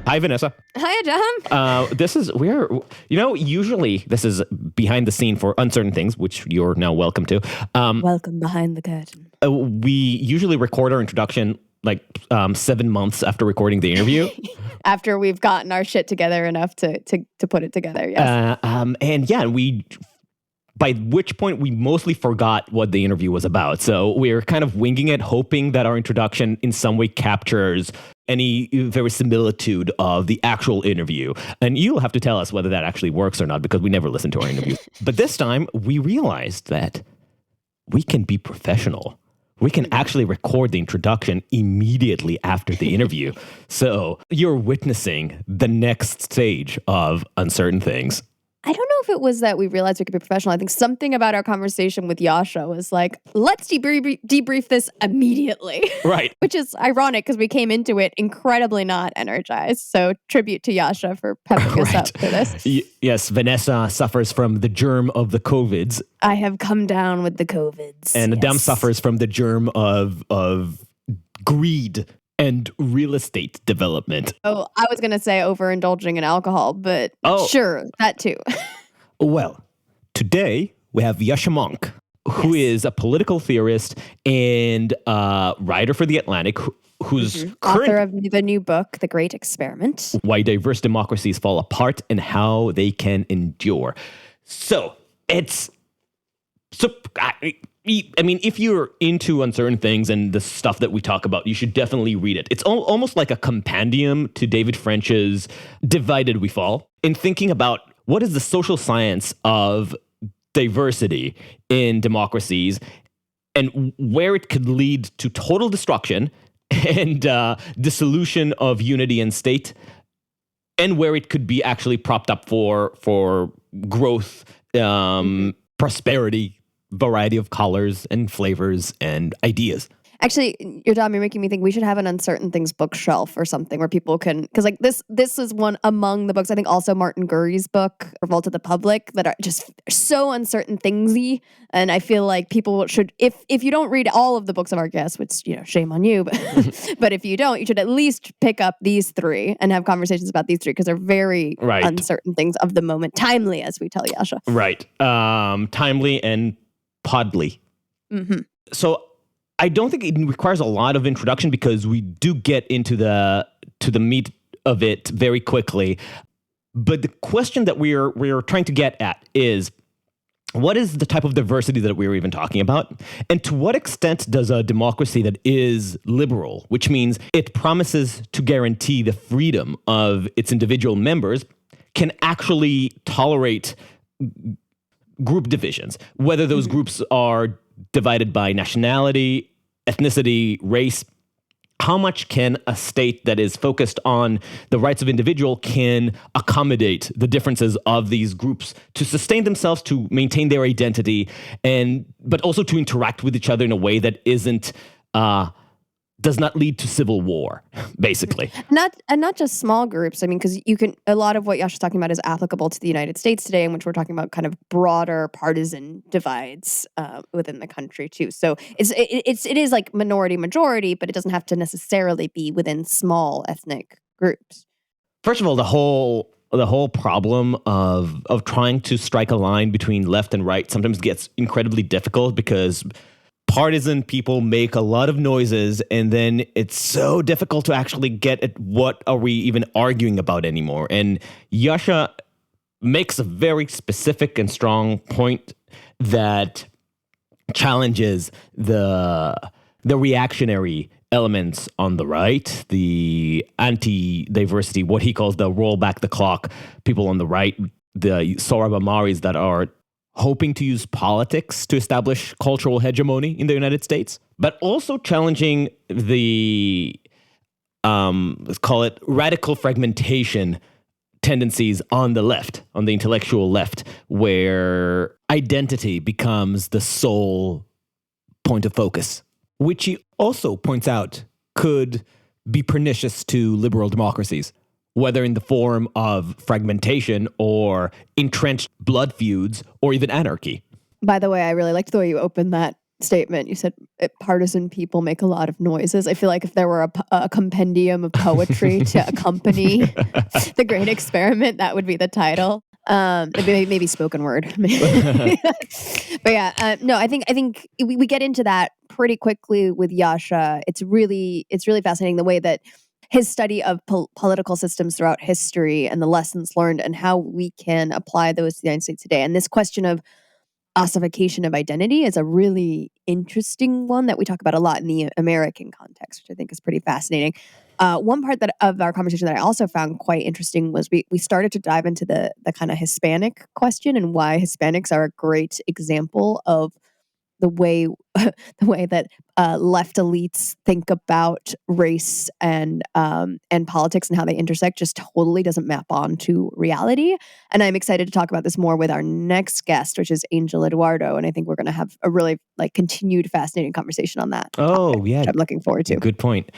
Hi, Vanessa. Hi, Adam. Usually this is behind the scene for Uncertain Things, which you're now welcome to. Welcome behind the curtain. We usually record our introduction 7 months after recording the interview. After we've gotten our shit together enough to put it together, yes. By which point we mostly forgot what the interview was about. So we're kind of winging it, hoping that our introduction in some way captures any verisimilitude of the actual interview. And you'll have to tell us whether that actually works or not, because we never listen to our interviews. But this time we realized that we can be professional. We can actually record the introduction immediately after the interview. So you're witnessing the next stage of Uncertain Things. I don't know if it was that we realized we could be professional. I think something about our conversation with Yascha was like, let's debrief this immediately. Right. Which is ironic because we came into it incredibly not energized. So tribute to Yascha for pepping us up for this. Yes, Vanessa suffers from the germ of the COVIDs. I have come down with the COVIDs. And Adam suffers from the germ of greed and real estate development. Oh, I was going to say overindulging in alcohol, but sure, that too. Well, today we have Yascha Mounk, who is a political theorist and writer for The Atlantic, who's author of the new book, The Great Experiment. Why Diverse Democracies Fall Apart and How They Can Endure. If you're into Uncertain Things and the stuff that we talk about, you should definitely read it. It's almost like a compendium to David French's Divided We Fall, in thinking about what is the social science of diversity in democracies and where it could lead to total destruction and dissolution of unity and state, and where it could be actually propped up for growth, prosperity, variety of colors and flavors and ideas. Actually, you're making me think we should have an Uncertain Things bookshelf or something where people can, because this is one among the books. I think also Martin Gurry's book, Revolt of the Public, that are just so Uncertain Thingsy. And I feel like people should, if you don't read all of the books of our guests, which, shame on you, but if you don't, you should at least pick up these three and have conversations about these three, because they're very uncertain things of the moment. Timely, as we tell Yascha. Right. Timely and podly. Mm-hmm. So I don't think it requires a lot of introduction, because we do get into the meat of it very quickly. But the question that we're trying to get at is, what is the type of diversity that we're even talking about? And to what extent does a democracy that is liberal, which means it promises to guarantee the freedom of its individual members, can actually tolerate group divisions, whether those groups are divided by nationality, ethnicity, race? How much can a state that is focused on the rights of individual can accommodate the differences of these groups to sustain themselves, to maintain their identity, but also to interact with each other in a way that does not lead to civil war, basically. Not just small groups. Because a lot of what Yasha's talking about is applicable to the United States today, in which we're talking about kind of broader partisan divides within the country too. So it is like minority majority, but it doesn't have to necessarily be within small ethnic groups. First of all, the whole problem of trying to strike a line between left and right sometimes gets incredibly difficult, because partisan people make a lot of noises, and then it's so difficult to actually get at what are we even arguing about anymore. And Yascha makes a very specific and strong point that challenges the reactionary elements on the right, the anti-diversity, what he calls the roll back the clock people on the right, the Sohrab Ahmaris that are hoping to use politics to establish cultural hegemony in the United States, but also challenging the, let's call it radical fragmentation tendencies on the left, on the intellectual left, where identity becomes the sole point of focus. which he also points out could be pernicious to liberal democracies, whether in the form of fragmentation or entrenched blood feuds or even anarchy. By the way, I really liked the way you opened that statement. You said partisan people make a lot of noises. I feel like if there were a compendium of poetry to accompany the great experiment, that would be the title. Maybe spoken word. But yeah, no, I think we get into that pretty quickly with Yascha. It's really fascinating the way that his study of political systems throughout history and the lessons learned and how we can apply those to the United States today. And this question of ossification of identity is a really interesting one that we talk about a lot in the American context, which I think is pretty fascinating. One part of our conversation that I also found quite interesting was we started to dive into the kind of Hispanic question and why Hispanics are a great example of the way that left elites think about race and politics and how they intersect just totally doesn't map onto reality. And I'm excited to talk about this more with our next guest, which is Angel Eduardo. And I think we're going to have a really continued fascinating conversation on that. Oh, yeah. Which I'm looking forward to. Good point.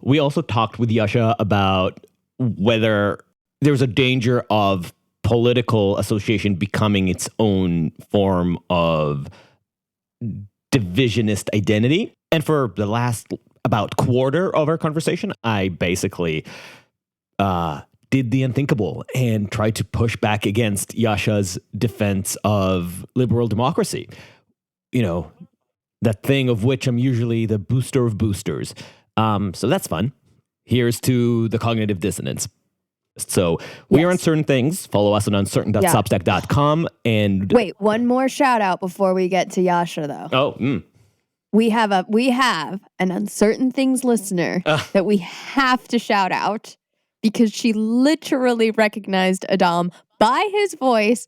We also talked with Yascha about whether there's a danger of political association becoming its own form of divisionist identity. And for the last about quarter of our conversation, I basically did the unthinkable and tried to push back against Yascha's defense of liberal democracy. You know, that thing of which I'm usually the booster of boosters. So that's fun. Here's to the cognitive dissonance. So we are Uncertain Things. Follow us on uncertain.substack.com. And wait, one more shout out before we get to Yascha, though. Oh, we have an Uncertain Things listener that we have to shout out because she literally recognized Adam by his voice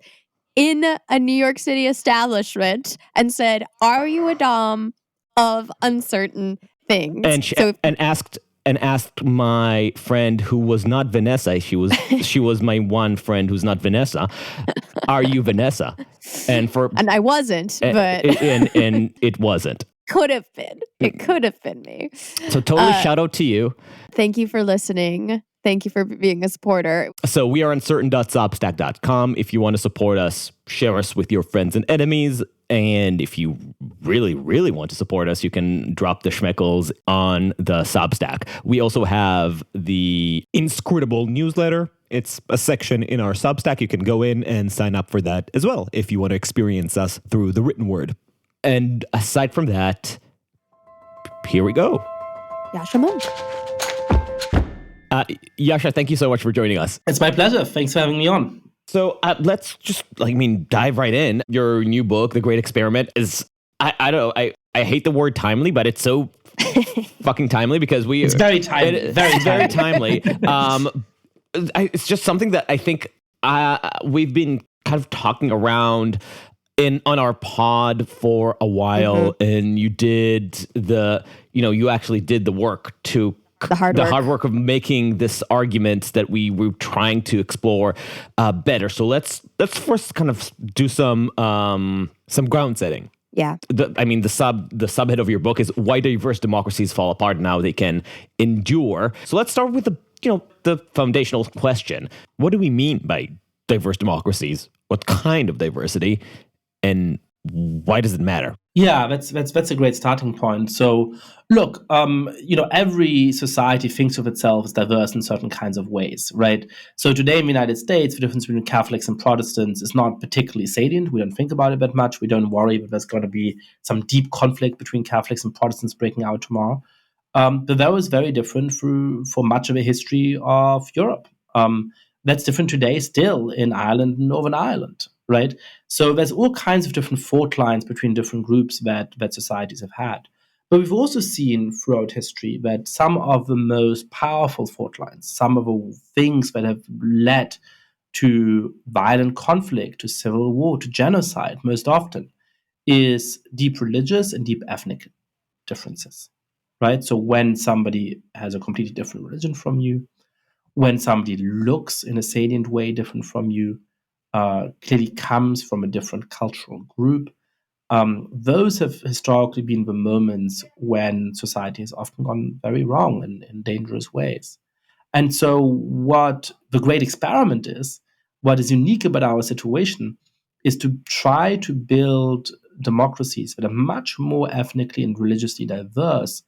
in a New York City establishment and said, "Are you Adam of Uncertain Things?" And asked my friend who was not Vanessa. She was my one friend who's not Vanessa. Are you Vanessa? And I wasn't, but and it wasn't. Could have been. It could have been me. So totally shout out to you. Thank you for listening. Thank you for being a supporter. So we are uncertain.substack.com. If you want to support us, share us with your friends and enemies. And if you really, really want to support us, you can drop the schmeckles on the Substack. We also have the Inscrutable newsletter. It's a section in our Substack. You can go in and sign up for that as well if you want to experience us through the written word. And aside from that, here we go. Yascha Mounk. Yascha, thank you so much for joining us. It's my pleasure. Thanks for having me on. So let's just, dive right in. Your new book, The Great Experiment, is, I don't know, I hate the word timely, but it's so fucking timely because it's very timely. Very timely. It's just something that I think we've been kind of talking around on our pod for a while, and you did you actually did the work to the hard work of making this argument that we were trying to explore better. So let's first kind of do some ground setting. Yeah. The subhead of your book is Why Diverse Democracies Fall Apart and How They Can Endure. So let's start with the foundational question. What do we mean by diverse democracies? What kind of diversity? And why does it matter? Yeah, that's a great starting point. So, look, every society thinks of itself as diverse in certain kinds of ways, right? So today in the United States, the difference between Catholics and Protestants is not particularly salient. We don't think about it that much. We don't worry that there's going to be some deep conflict between Catholics and Protestants breaking out tomorrow. But that was very different for much of the history of Europe. That's different today still in Ireland and Northern Ireland, right? So there's all kinds of different fault lines between different groups that societies have had. But we've also seen throughout history that some of the most powerful fault lines, some of the things that have led to violent conflict, to civil war, to genocide most often, is deep religious and deep ethnic differences, right? So when somebody has a completely different religion from you, when somebody looks in a salient way different from you, clearly comes from a different cultural group, those have historically been the moments when society has often gone very wrong in dangerous ways. And so what the great experiment is, what is unique about our situation, is to try to build democracies that are much more ethnically and religiously diverse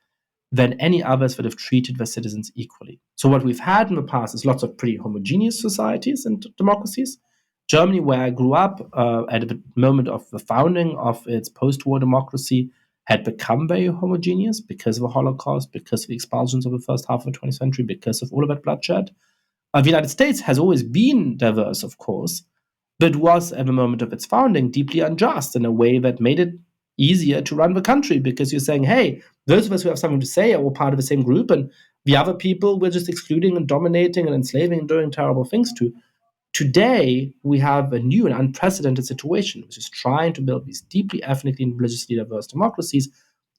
than any others that have treated their citizens equally. So what we've had in the past is lots of pretty homogeneous societies and democracies. Germany, where I grew up, at the moment of the founding of its post-war democracy, had become very homogeneous because of the Holocaust, because of the expulsions of the first half of the 20th century, because of all of that bloodshed. The United States has always been diverse, of course, but was, at the moment of its founding, deeply unjust in a way that made it easier to run the country, because you're saying, hey, those of us who have something to say are all part of the same group, and the other people we're just excluding and dominating and enslaving and doing terrible things to. Today, we have a new and unprecedented situation, which is trying to build these deeply ethnically and religiously diverse democracies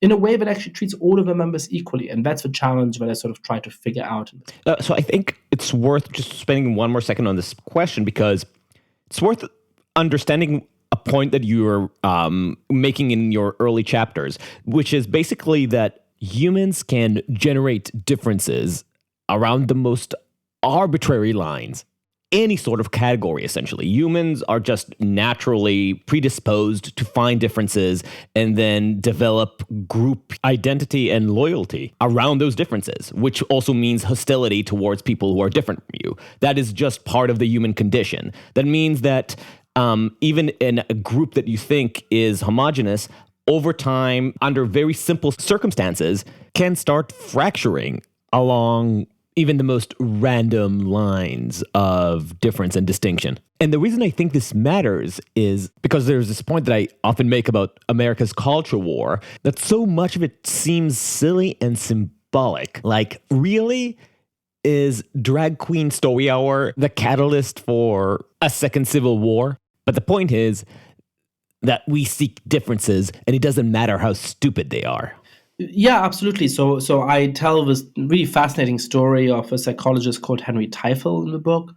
in a way that actually treats all of the members equally. And that's the challenge that I sort of try to figure out. So I think it's worth just spending one more second on this question, because it's worth understanding a point that you're making in your early chapters, which is basically that humans can generate differences around the most arbitrary lines. Any sort of category, essentially. Humans are just naturally predisposed to find differences and then develop group identity and loyalty around those differences, which also means hostility towards people who are different from you. That is just part of the human condition. That means that even in a group that you think is homogenous, over time, under very simple circumstances, can start fracturing along even the most random lines of difference and distinction. And the reason I think this matters is because there's this point that I often make about America's culture war, that so much of it seems silly and symbolic. Like, really? Is Drag Queen Story Hour the catalyst for a second civil war? But the point is that we seek differences, and it doesn't matter how stupid they are. Yeah, absolutely. So I tell this really fascinating story of a psychologist called Henry Teifel in the book.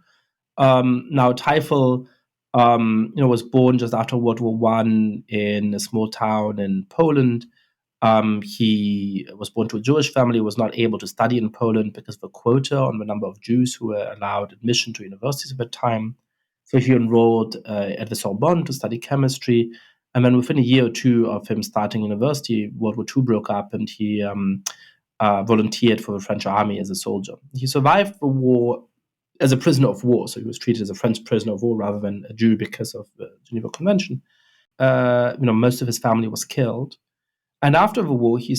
Now, Teifel, was born just after World War One in a small town in Poland. He was born to a Jewish family, was not able to study in Poland because of a quota on the number of Jews who were allowed admission to universities at the time. So he enrolled at the Sorbonne to study chemistry. And then within a year or two of him starting university, World War II broke up, and he volunteered for the French army as a soldier. He survived the war as a prisoner of war. So he was treated as a French prisoner of war rather than a Jew because of the Geneva Convention. Most of his family was killed. And after the war, he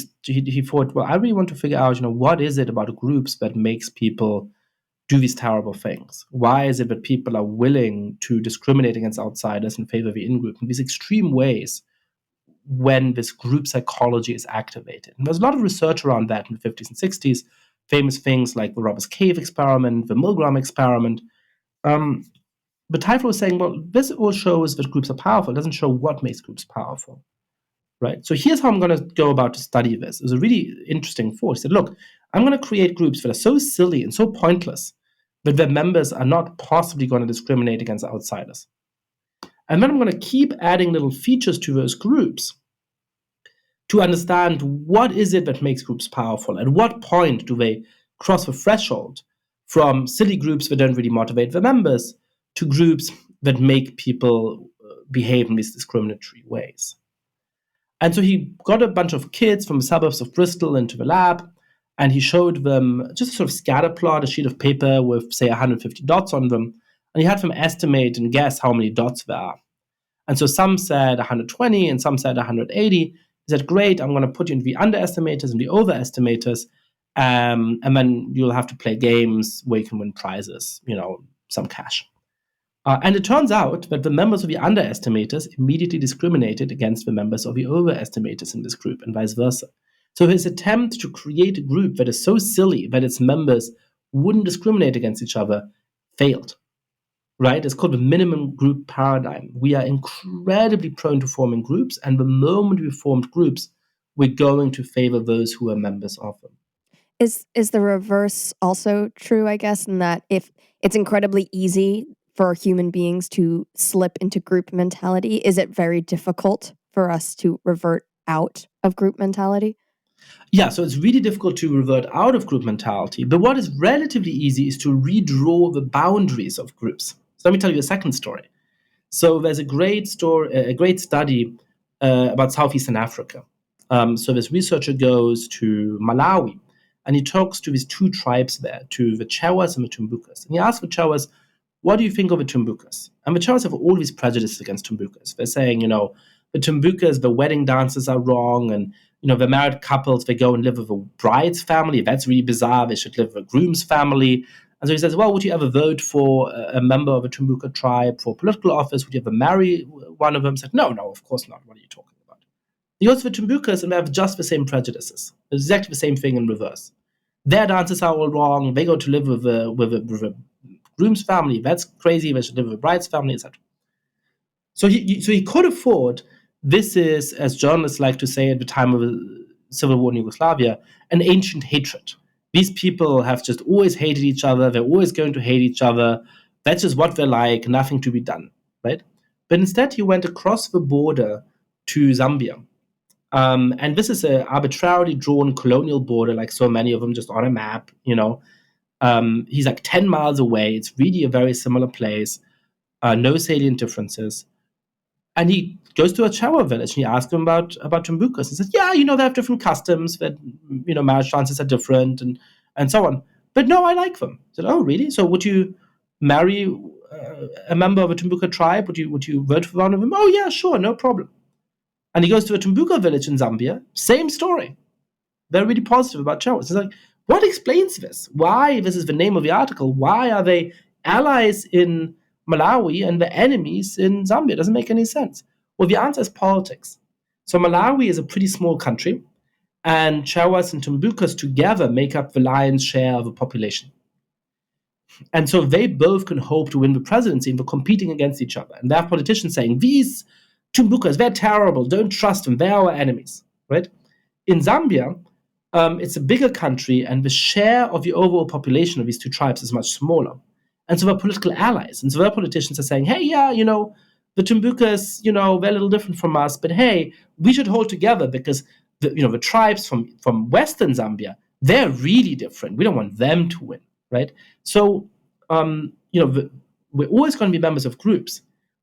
thought, well, I really want to figure out, what is it about groups that makes people do these terrible things? Why is it that people are willing to discriminate against outsiders in favor of the in-group in these extreme ways when this group psychology is activated? And there's a lot of research around that in the 50s and 60s, famous things like the Robbers Cave experiment, the Milgram experiment. But Teifel was saying, well, this all shows that groups are powerful. It doesn't show what makes groups powerful. Right? So here's how I'm going to go about to study this. It was a really interesting thought. He said, look, I'm going to create groups that are so silly and so pointless that their members are not possibly going to discriminate against outsiders. And then I'm going to keep adding little features to those groups to understand what is it that makes groups powerful. At what point do they cross the threshold from silly groups that don't really motivate their members to groups that make people behave in these discriminatory ways? And so he got a bunch of kids from the suburbs of Bristol into the lab, and he showed them just a sort of scatter plot, a sheet of paper with, say, 150 dots on them, and he had them estimate and guess how many dots there are. And so some said 120, and some said 180. He said, great, I'm going to put you into the underestimators and the overestimators, and then you'll have to play games where you can win prizes, some cash. And it turns out that the members of the underestimators immediately discriminated against the members of the overestimators in this group, and vice versa. So his attempt to create a group that is so silly that its members wouldn't discriminate against each other failed. Right? It's called the minimum group paradigm. We are incredibly prone to forming groups, and the moment we formed groups, we're going to favor those who are members of them. Is the reverse also true, I guess, in that if it's incredibly easy for human beings to slip into group mentality, is it very difficult for us to revert out of group mentality? Yeah, so it's really difficult to revert out of group mentality. But what is relatively easy is to redraw the boundaries of groups. So let me tell you a second story. So there's a great study about Southeastern Africa. So this researcher goes to Malawi, and he talks to these two tribes there, to the Chewas and the Tumbukas. And he asks the Chewas, what do you think of the Tumbukas? And the Chewas have all these prejudices against Tumbukas. They're saying, the Tumbukas, the wedding dances are wrong, and the married couples, they go and live with a bride's family. That's really bizarre. They should live with a groom's family. And so he says, well, would you ever vote for a member of a Tumbuka tribe for political office? Would you ever marry one of them? He said, no, of course not. What are you talking about? He goes to the Tumbukas, and they have just the same prejudices. It's exactly the same thing in reverse. Their dances are all wrong. They go to live with a groom's family. That's crazy. They should live with a bride's family, etc. So he could afford. This is, as journalists like to say at the time of the civil war in Yugoslavia, an ancient hatred. These people have just always hated each other. They're always going to hate each other. That's just what they're like, nothing to be done, right? But instead, he went across the border to Zambia. And this is an arbitrarily drawn colonial border, like so many of them, just on a map, He's like 10 miles away. It's really a very similar place. No salient differences. And he goes to a Chawa village and he asks them about Tumbukas. He says, yeah, they have different customs, that, marriage chances are different and so on. But no, I like them. I said, oh, really? So would you marry a member of a Tumbuka tribe? Would you vote for one of them? Oh, yeah, sure, no problem. And he goes to a Tumbuka village in Zambia, same story. They're really positive about Chawas. It's like, what explains this? Why, this is the name of the article, why are they allies in Malawi and the enemies in Zambia? It doesn't make any sense. Well, the answer is politics. So Malawi is a pretty small country, and Chawas and Tumbukas together make up the lion's share of the population. And so they both can hope to win the presidency, and they're competing against each other. And they have politicians saying, these Tumbukas, they're terrible, don't trust them, they're our enemies, right? In Zambia, it's a bigger country, and the share of the overall population of these two tribes is much smaller. And so they're political allies. And so their politicians are saying, hey, yeah, the Tumbukas, they're a little different from us, but hey, we should hold together because the tribes from Western Zambia, they're really different. We don't want them to win, right? So, we're always going to be members of groups.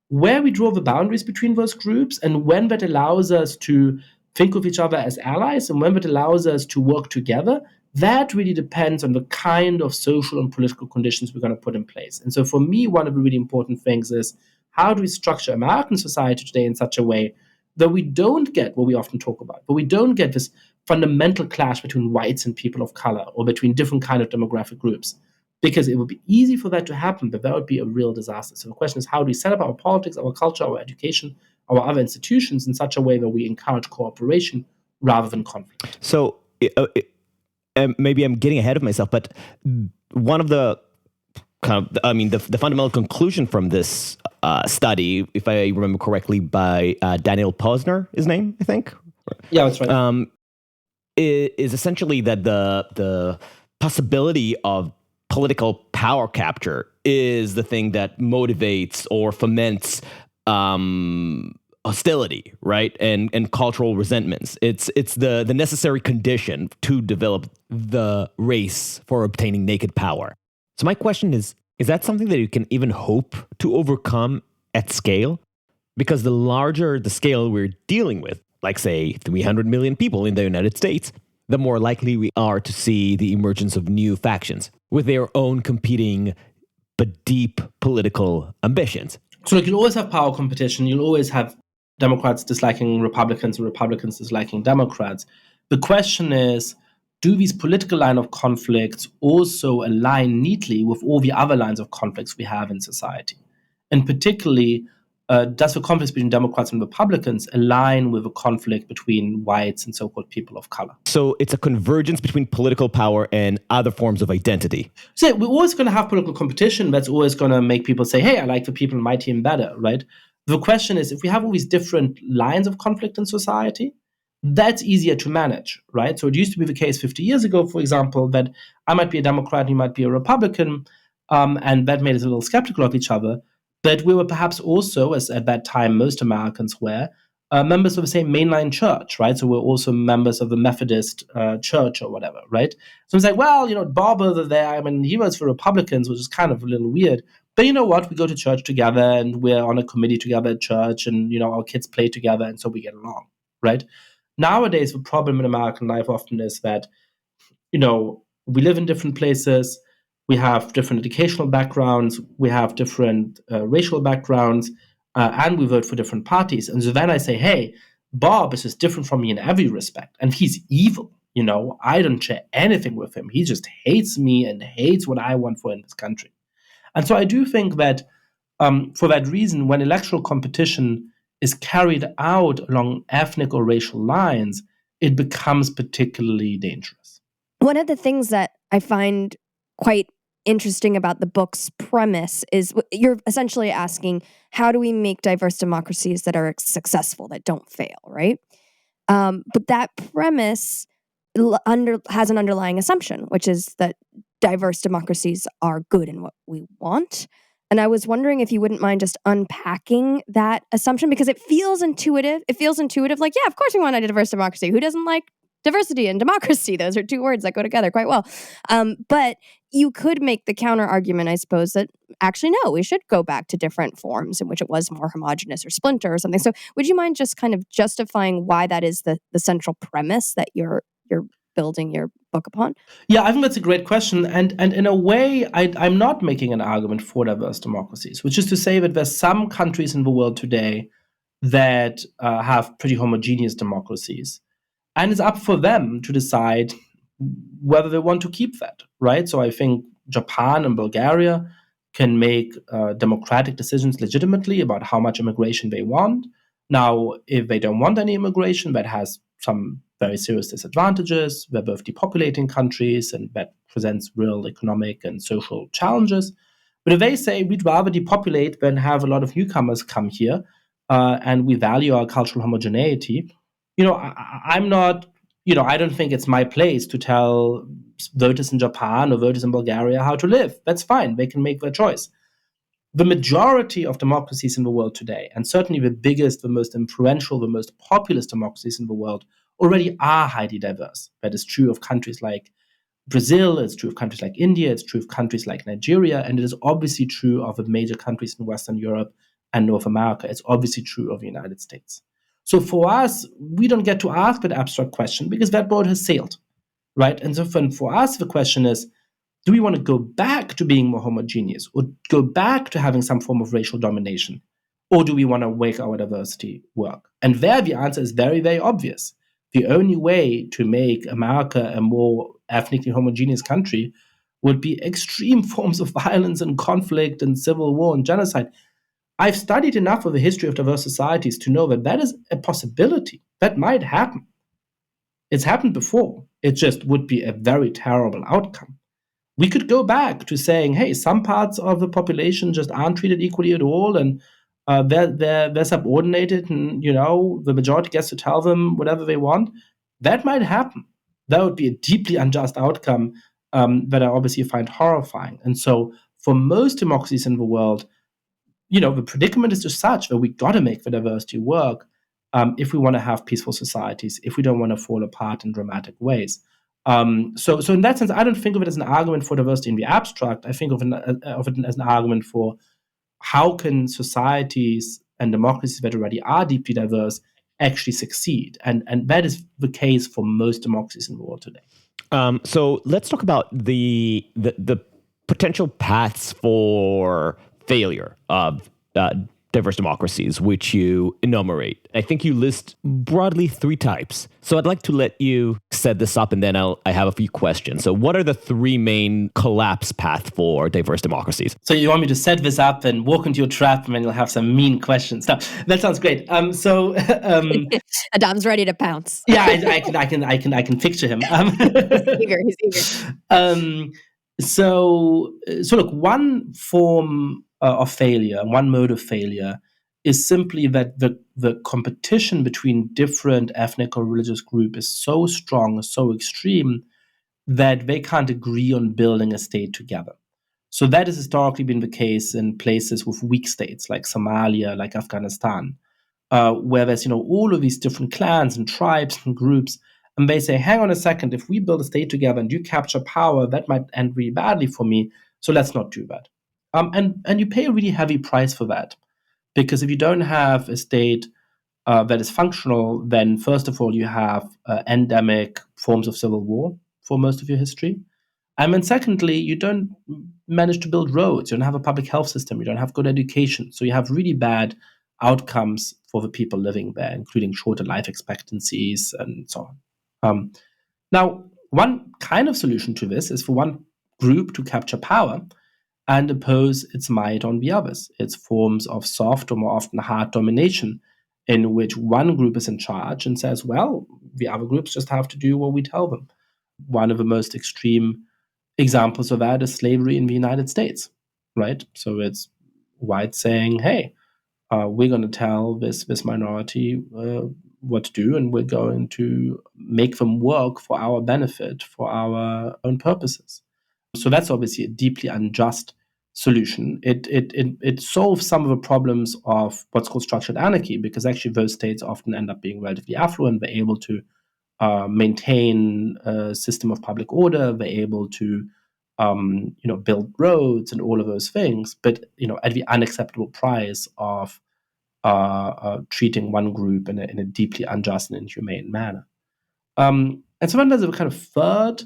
Where we draw the boundaries between those groups and when that allows us to think of each other as allies and when that allows us to work together, that really depends on the kind of social and political conditions we're going to put in place. And so for me, one of the really important things is how do we structure American society today in such a way that we don't get what we often talk about, but we don't get this fundamental clash between whites and people of color or between different kind of demographic groups. Because it would be easy for that to happen, but that would be a real disaster. So the question is, how do we set up our politics, our culture, our education, our other institutions in such a way that we encourage cooperation rather than conflict? So maybe I'm getting ahead of myself, but one of the the fundamental conclusion from this study, if I remember correctly, by Daniel Posner, his name, I think. Yeah, that's right. Is essentially that the possibility of political power capture is the thing that motivates or foments hostility, right? And cultural resentments. It's the necessary condition to develop the race for obtaining naked power. So my question is that something that you can even hope to overcome at scale? Because the larger the scale we're dealing with, like say 300 million people in the United States, the more likely we are to see the emergence of new factions with their own competing but deep political ambitions. So you'll always have power competition. You'll always have Democrats disliking Republicans and Republicans disliking Democrats. The question is, do these political line of conflicts also align neatly with all the other lines of conflicts we have in society? And particularly, does the conflicts between Democrats and Republicans align with a conflict between whites and so-called people of color? So it's a convergence between political power and other forms of identity. So we're always going to have political competition. That's always going to make people say, hey, I like the people in my team better, right? The question is, if we have all these different lines of conflict in society, that's easier to manage, right? So it used to be the case 50 years ago, for example, that I might be a Democrat and you might be a Republican, and that made us a little skeptical of each other. But we were perhaps also, as at that time most Americans were, members of the same mainline church, right? So we're also members of the Methodist church or whatever, right? So it's like, well, Bob over there, I mean, he votes for Republicans, which is kind of a little weird. But you know what? We go to church together and we're on a committee together at church and, our kids play together and so we get along, right? Nowadays, the problem in American life often is that, we live in different places, we have different educational backgrounds, we have different racial backgrounds, and we vote for different parties. And so then I say, hey, Bob is just different from me in every respect, and he's evil. I don't share anything with him. He just hates me and hates what I want for in this country. And so I do think that for that reason, when electoral competition is carried out along ethnic or racial lines, it becomes particularly dangerous. One of the things that I find quite interesting about the book's premise is you're essentially asking, how do we make diverse democracies that are successful, that don't fail, right? But that premise has an underlying assumption, which is that diverse democracies are good in what we want. And I was wondering if you wouldn't mind just unpacking that assumption, because it feels intuitive. It feels intuitive, like, yeah, of course we want a diverse democracy. Who doesn't like diversity and democracy? Those are two words that go together quite well. But you could make the counter argument, I suppose, that actually, no, we should go back to different forms in which it was more homogenous or splinter or something. So would you mind just kind of justifying why that is the central premise that you're building your book upon? Yeah, I think that's a great question. And in a way, I'm not making an argument for diverse democracies, which is to say that there's some countries in the world today that have pretty homogeneous democracies. And it's up for them to decide whether they want to keep that, right? So I think Japan and Bulgaria can make democratic decisions legitimately about how much immigration they want. Now, if they don't want any immigration, that has some very serious disadvantages. They're both depopulating countries, and that presents real economic and social challenges. But if they say we'd rather depopulate than have a lot of newcomers come here, and we value our cultural homogeneity, I'm not, I don't think it's my place to tell voters in Japan or voters in Bulgaria how to live. That's fine. They can make their choice. The majority of democracies in the world today, and certainly the biggest, the most influential, the most populous democracies in the world, already are highly diverse. That is true of countries like Brazil, it's true of countries like India, it's true of countries like Nigeria, and it is obviously true of the major countries in Western Europe and North America. It's obviously true of the United States. So for us, we don't get to ask that abstract question because that boat has sailed, right? And so for us, the question is, do we want to go back to being more homogeneous or go back to having some form of racial domination? Or do we want to make our diversity work? And there the answer is very, very obvious. The only way to make America a more ethnically homogeneous country would be extreme forms of violence and conflict and civil war and genocide. I've studied enough of the history of diverse societies to know that that is a possibility. That might happen. It's happened before. It just would be a very terrible outcome. We could go back to saying, hey, some parts of the population just aren't treated equally at all, and they're subordinated, and the majority gets to tell them whatever they want. That might happen. That would be a deeply unjust outcome that I obviously find horrifying. And so for most democracies in the world, the predicament is just such that we got to make the diversity work if we want to have peaceful societies, if we don't want to fall apart in dramatic ways. So in that sense, I don't think of it as an argument for diversity in the abstract. I think of it as an argument for how can societies and democracies that already are deeply diverse actually succeed. And that is the case for most democracies in the world today. So let's talk about the potential paths for failure of diverse democracies, which you enumerate. I think you list broadly 3 types. So I'd like to let you set this up, and then I have a few questions. So what are the 3 main collapse paths for diverse democracies? So you want me to set this up and walk into your trap, and then you'll have some mean questions. No, that sounds great. Adam's ready to pounce. Yeah, I can picture him. He's eager. So look, one form of failure, one mode of failure, is simply that the competition between different ethnic or religious groups is so strong, so extreme, that they can't agree on building a state together. So that has historically been the case in places with weak states like Somalia, like Afghanistan. where there's all of these different clans and tribes and groups, and they say, hang on a second, if we build a state together and you capture power, that might end really badly for me, so let's not do that. And you pay a really heavy price for that, because if you don't have a state that is functional, then first of all, you have endemic forms of civil war for most of your history. And then secondly, you don't manage to build roads, you don't have a public health system, you don't have good education. So you have really bad outcomes for the people living there, including shorter life expectancies and so on. Now, one kind of solution to this is for one group to capture power and impose its might on the others. It's forms of soft or more often hard domination, in which one group is in charge and says, well, the other groups just have to do what we tell them. One of the most extreme examples of that is slavery in the United States, right? So it's whites saying, hey, we're going to tell this minority what to do, and we're going to make them work for our benefit, for our own purposes. So that's obviously a deeply unjust solution. It solves some of the problems of what's called structured anarchy, because actually those states often end up being relatively affluent. They're able to maintain a system of public order. They're able to build roads and all of those things, but at the unacceptable price of treating one group in a deeply unjust and inhumane manner. And so then there's a kind of third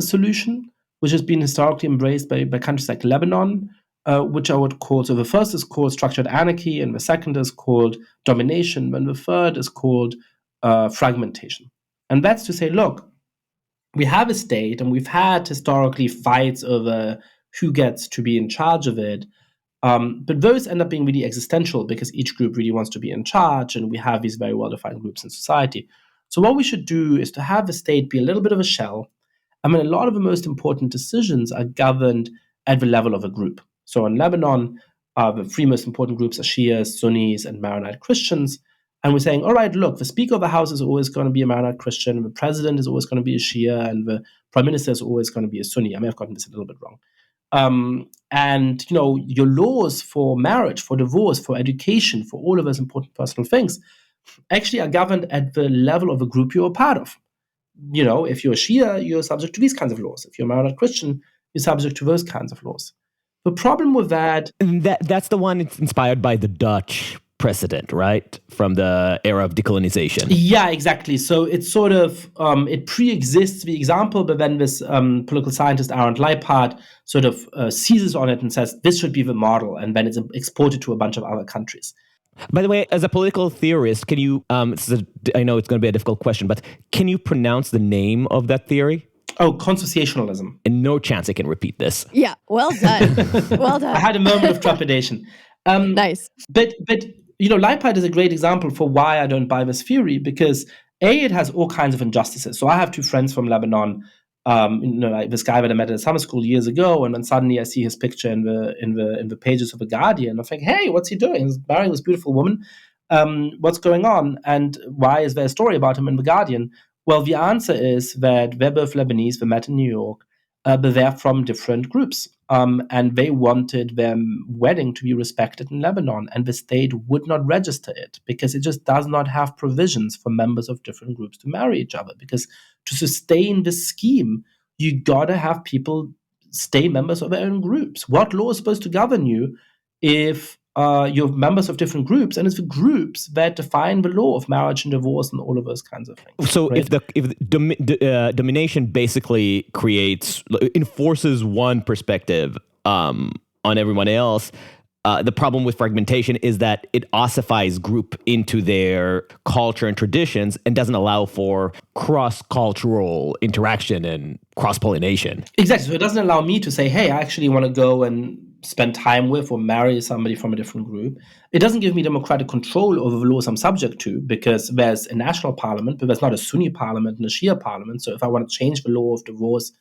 solution, which has been historically embraced by countries like Lebanon, which I would call, so the first is called structured anarchy, and the second is called domination, and the third is called fragmentation. And that's to say, look, we have a state, and we've had historically fights over who gets to be in charge of it. But those end up being really existential, because each group really wants to be in charge, and we have these very well-defined groups in society. So what we should do is to have the state be a little bit of a shell. I mean, a lot of the most important decisions are governed at the level of a group. So in Lebanon, the three most important groups are Shias, Sunnis, and Maronite Christians. And we're saying, all right, look, the Speaker of the House is always going to be a Maronite Christian, the President is always going to be a Shia, and the Prime Minister is always going to be a Sunni. I may have gotten this a little bit wrong. And your laws for marriage, for divorce, for education, for all of those important personal things actually are governed at the level of the group you're a part of. If you're a Shia, you're subject to these kinds of laws. If you're a Maronite Christian, you're subject to those kinds of laws. The problem with that's the one it's inspired by the Dutch precedent, right? From the era of decolonization. Yeah, exactly. So it's sort of, it pre-exists the example, but then this political scientist, Arend Leipart, sort of seizes on it and says, this should be the model, and then it's exported to a bunch of other countries. By the way, as a political theorist, can you, I know it's going to be a difficult question, but can you pronounce the name of that theory? Oh, consociationalism. And no chance I can repeat this. Yeah, well done. Well done. I had a moment of trepidation. Nice. But Leipart is a great example for why I don't buy this theory, because it has all kinds of injustices. So I have two friends from Lebanon, like this guy that I met at summer school years ago, and then suddenly I see his picture in the pages of The Guardian. I think, hey, what's he doing? He's marrying this beautiful woman. What's going on? And why is there a story about him in The Guardian? Well, the answer is that they're both Lebanese, they met in New York, but they're from different groups. And they wanted their wedding to be respected in Lebanon, and the state would not register it because it just does not have provisions for members of different groups to marry each other. Because to sustain this scheme, you gotta have people stay members of their own groups. What law is supposed to govern you if you're members of different groups, and it's the groups that define the law of marriage and divorce and all of those kinds of things. So right? if domination basically enforces one perspective on everyone else, the problem with fragmentation is that it ossifies group into their culture and traditions and doesn't allow for cross-cultural interaction and cross-pollination. Exactly. So it doesn't allow me to say, hey, I actually want to go and spend time with or marry somebody from a different group. It doesn't give me democratic control over the laws I'm subject to, because there's a national parliament, but there's not a Sunni parliament and a Shia parliament. So if I want to change the law of divorce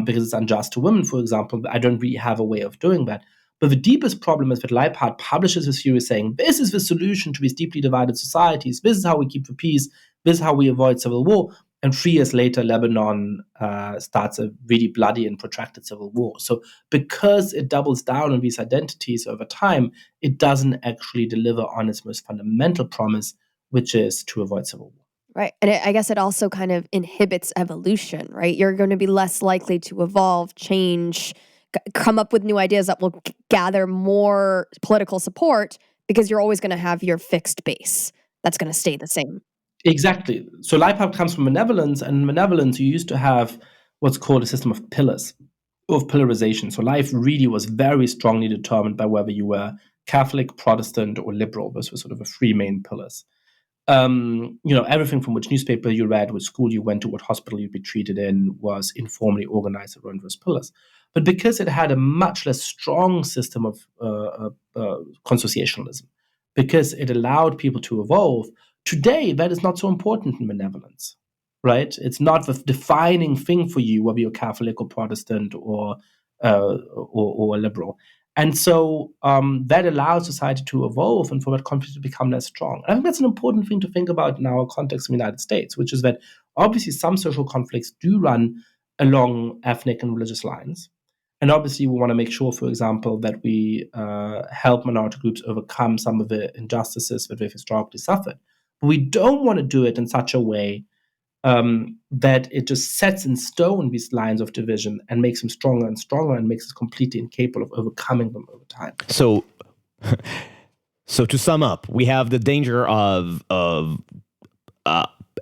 because it's unjust to women, for example, I don't really have a way of doing that. But the deepest problem is that Leipart publishes his theory saying, this is the solution to these deeply divided societies. This is how we keep the peace. This is how we avoid civil war. And 3 years later, Lebanon starts a really bloody and protracted civil war. So because it doubles down on these identities over time, it doesn't actually deliver on its most fundamental promise, which is to avoid civil war. Right. And I guess it also kind of inhibits evolution, right? You're going to be less likely to evolve, change, come up with new ideas that will gather more political support because you're always going to have your fixed base that's going to stay the same. Exactly. So Leibniz comes from benevolence, and in benevolence you used to have what's called a system of pillars, of pillarization. So life really was very strongly determined by whether you were Catholic, Protestant, or liberal. Those were sort of the 3 main pillars. Everything from which newspaper you read, which school you went to, what hospital you'd be treated in was informally organized around those pillars. But because it had a much less strong system of consociationalism, because it allowed people to evolve, today that is not so important in benevolence, right? It's not the defining thing for you whether you're Catholic or Protestant or liberal. And so that allows society to evolve and for that conflict to become less strong. I think that's an important thing to think about in our context in the United States, which is that obviously some social conflicts do run along ethnic and religious lines. And obviously we want to make sure, for example, that we help minority groups overcome some of the injustices that they've historically suffered. But we don't want to do it in such a way that it just sets in stone these lines of division and makes them stronger and stronger and makes us completely incapable of overcoming them over time. So to sum up, we have the danger of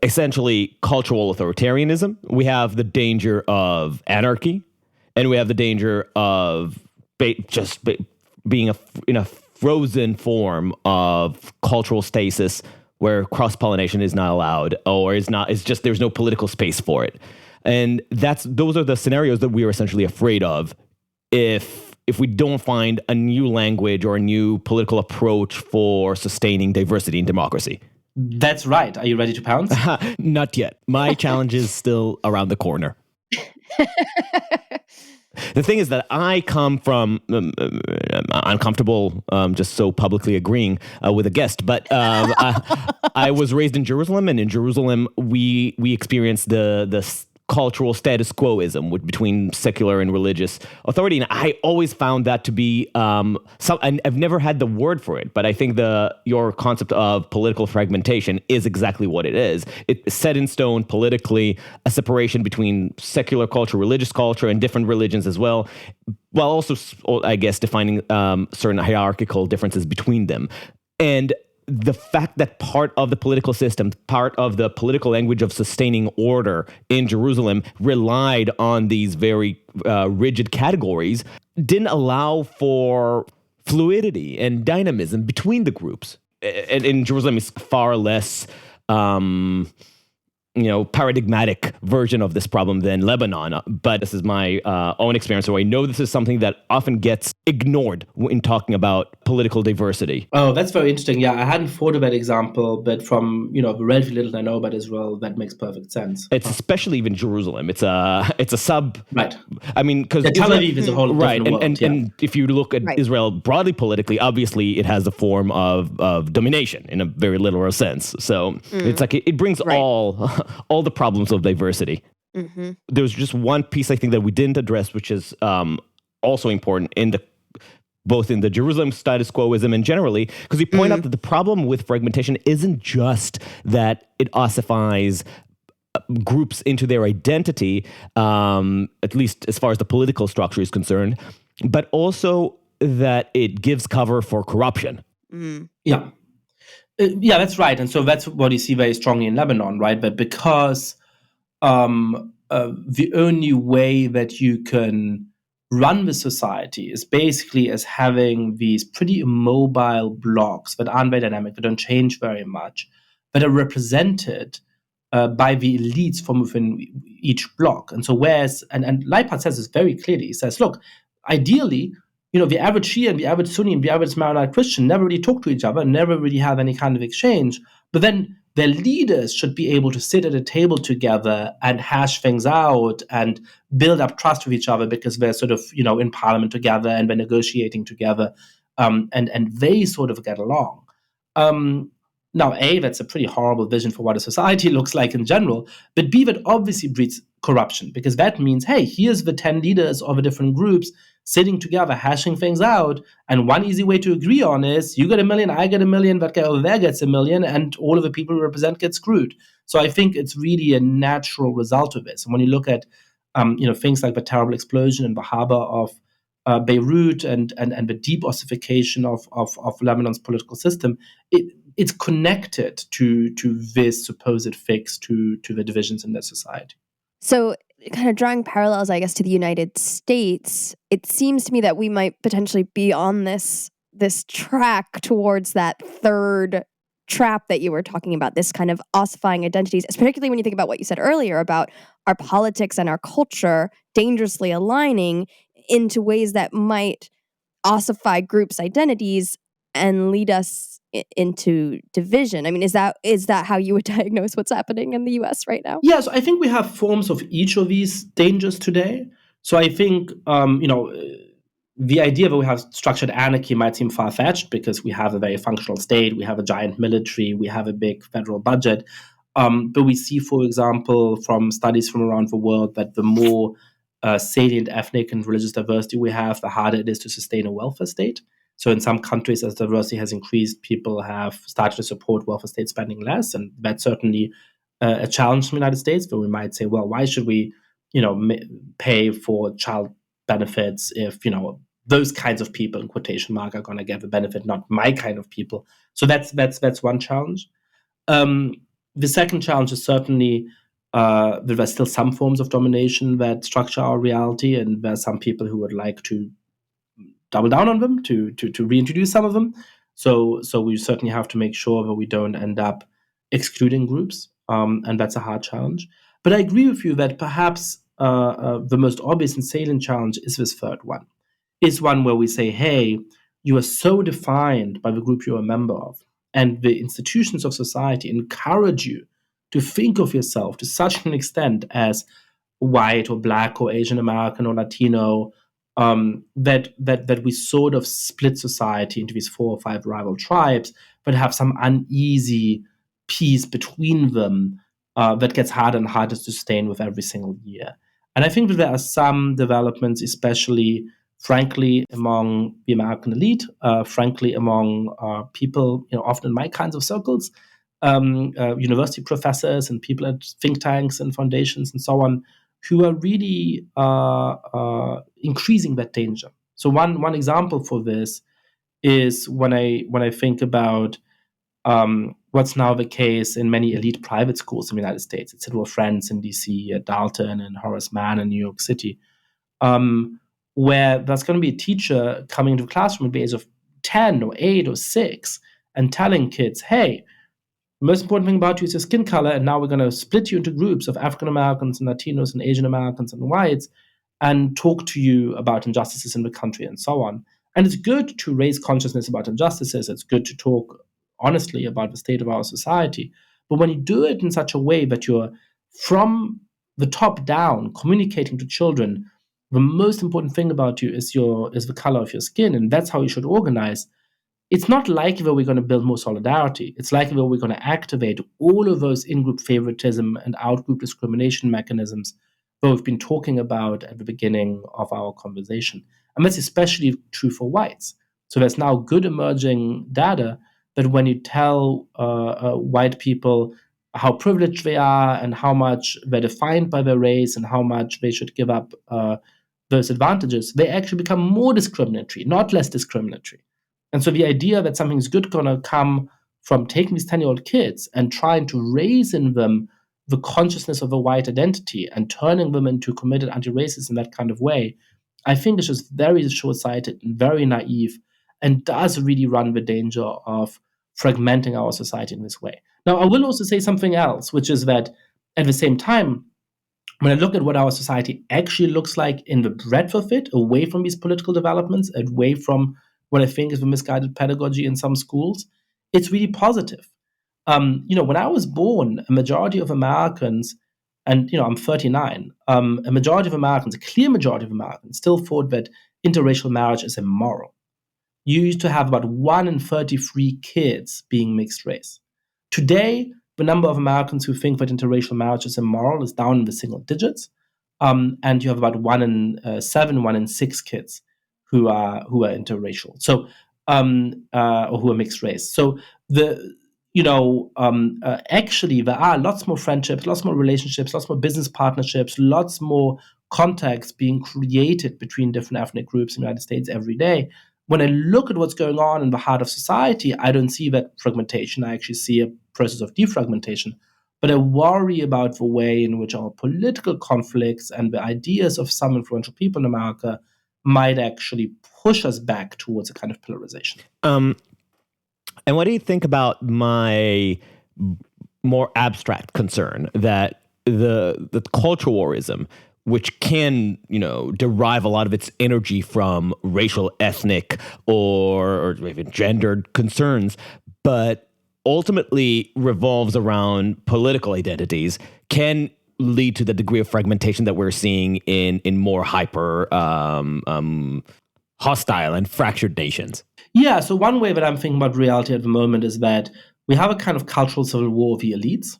essentially cultural authoritarianism. We have the danger of anarchy, and we have the danger of being in a frozen form of cultural stasis, where cross-pollination is not allowed, or it's just there's no political space for it. And those are the scenarios that we are essentially afraid of if we don't find a new language or a new political approach for sustaining diversity and democracy. That's right. Are you ready to pounce? Not yet. My challenge is still around the corner. The thing is that I come from, I'm comfortable just so publicly agreeing with a guest, but I was raised in Jerusalem, and in Jerusalem we experienced the cultural status quoism between secular and religious authority, and I always found that to be I've never had the word for it, but I think your concept of political fragmentation is exactly what it is. It's set in stone politically, a separation between secular culture, religious culture, and different religions as well, while also, I guess, defining certain hierarchical differences between them. And the fact that part of the political system, part of the political language of sustaining order in Jerusalem relied on these very rigid categories didn't allow for fluidity and dynamism between the groups. And in Jerusalem, it's far less paradigmatic version of this problem than Lebanon. But this is my own experience. So I know this is something that often gets ignored in talking about political diversity. Oh, that's very interesting. Yeah, I hadn't thought of that example, but from the relatively little I know about Israel, that makes perfect sense. It's especially even Jerusalem. It's a sub. Right. I mean, because Tel Aviv is a whole different world. And if you look at Israel broadly politically, obviously it has a form of domination in a very literal sense. So it's like it brings all the problems of diversity. Mm-hmm. There's just one piece I think that we didn't address, which is also important both in the Jerusalem status quoism and generally, because we point out that the problem with fragmentation isn't just that it ossifies groups into their identity, at least as far as the political structure is concerned, but also that it gives cover for corruption. Yeah. Yeah, that's right. And so that's what you see very strongly in Lebanon, right? But because the only way that you can run the society is basically as having these pretty immobile blocks that aren't very dynamic, that don't change very much, that are represented by the elites from within each block. And so and Leibniz says this very clearly. He says, look, ideally, the average Shia and the average Sunni and the average Maronite Christian never really talk to each other, never really have any kind of exchange. But then their leaders should be able to sit at a table together and hash things out and build up trust with each other because they're sort of, in parliament together and they're negotiating together, and they sort of get along. Now, A, that's a pretty horrible vision for what a society looks like in general, but B, that obviously breeds corruption, because that means, hey, here's the 10 leaders of the different groups sitting together, hashing things out, and one easy way to agree on is you get $1 million, I get $1 million, that guy over there gets $1 million, and all of the people we represent get screwed. So I think it's really a natural result of this. And when you look at things like the terrible explosion in the harbor of Beirut and the deep ossification of Lebanon's political system, it's connected to this supposed fix to the divisions in their society. So kind of drawing parallels, I guess, to the United States, it seems to me that we might potentially be on this track towards that third trap that you were talking about, this kind of ossifying identities, particularly when you think about what you said earlier about our politics and our culture dangerously aligning into ways that might ossify groups' identities and lead us into division. I mean, is that how you would diagnose what's happening in the US right now? Yeah, so I think we have forms of each of these dangers today. So I think, the idea that we have structured anarchy might seem far-fetched because we have a very functional state, we have a giant military, we have a big federal budget. But we see, for example, from studies from around the world that the more salient ethnic and religious diversity we have, the harder it is to sustain a welfare state. So in some countries, as diversity has increased, people have started to support welfare state spending less, and that's certainly a challenge in the United States, where we might say, well, why should we, pay for child benefits if, those kinds of people, in quotation mark, are going to get the benefit, not my kind of people. So that's one challenge. The second challenge is certainly that there's still some forms of domination that structure our reality, and there's some people who would like to double down on them, to reintroduce some of them. So we certainly have to make sure that we don't end up excluding groups, and that's a hard challenge. But I agree with you that perhaps the most obvious and salient challenge is this third one. Is one where we say, hey, you are so defined by the group you're a member of, and the institutions of society encourage you to think of yourself to such an extent as white or black or Asian American or Latino, that we sort of split society into these 4 or 5 rival tribes, but have some uneasy peace between them that gets harder and harder to sustain with every single year. And I think that there are some developments, especially frankly, among the American elite, frankly, among people, often in my kinds of circles, university professors and people at think tanks and foundations and so on, who are really increasing that danger. So one example for this is when I think about what's now the case in many elite private schools in the United States. It's Citadel Friends in DC, at Dalton, and Horace Mann in New York City. Where there's going to be a teacher coming into the classroom at the age of 10 or 8 or 6 and telling kids, hey, the most important thing about you is your skin color, and now we're going to split you into groups of African Americans and Latinos and Asian Americans and whites and talk to you about injustices in the country and so on. And it's good to raise consciousness about injustices. It's good to talk honestly about the state of our society. But when you do it in such a way that you're from the top down communicating to children, the most important thing about you is the color of your skin, and that's how you should organize. It's not likely that we're going to build more solidarity. It's likely that we're going to activate all of those in-group favoritism and out-group discrimination mechanisms that we've been talking about at the beginning of our conversation. And that's especially true for whites. So there's now good emerging data that when you tell white people how privileged they are and how much they're defined by their race and how much they should give up those advantages, they actually become more discriminatory, not less discriminatory. And so the idea that something's good going to come from taking these 10-year-old kids and trying to raise in them the consciousness of a white identity and turning them into committed anti-racists in that kind of way, I think is just very short-sighted and very naive, and does really run the danger of fragmenting our society in this way. Now, I will also say something else, which is that at the same time, when I look at what our society actually looks like in the breadth of it, away from these political developments, away from what I think is the misguided pedagogy in some schools, it's really positive. When I was born, a majority of Americans, and I'm 39, a majority of Americans, a clear majority of Americans, still thought that interracial marriage is immoral. You used to have about 1 in 33 kids being mixed race. Today, the number of Americans who think that interracial marriage is immoral is down in the single digits, and you have about 1 in 7, 1 in 6 kids who are interracial, so or who are mixed race. So actually, there are lots more friendships, lots more relationships, lots more business partnerships, lots more contacts being created between different ethnic groups in the United States every day. When I look at what's going on in the heart of society, I don't see that fragmentation. I actually see a process of defragmentation. But I worry about the way in which our political conflicts and the ideas of some influential people in America might actually push us back towards a kind of polarization. And what do you think about my more abstract concern that the culture warism, which can, derive a lot of its energy from racial, ethnic, or even gendered concerns, but ultimately revolves around political identities, can lead to the degree of fragmentation that we're seeing in more hyper hostile and fractured nations? Yeah, so one way that I'm thinking about reality at the moment is that we have a kind of cultural civil war of the elites.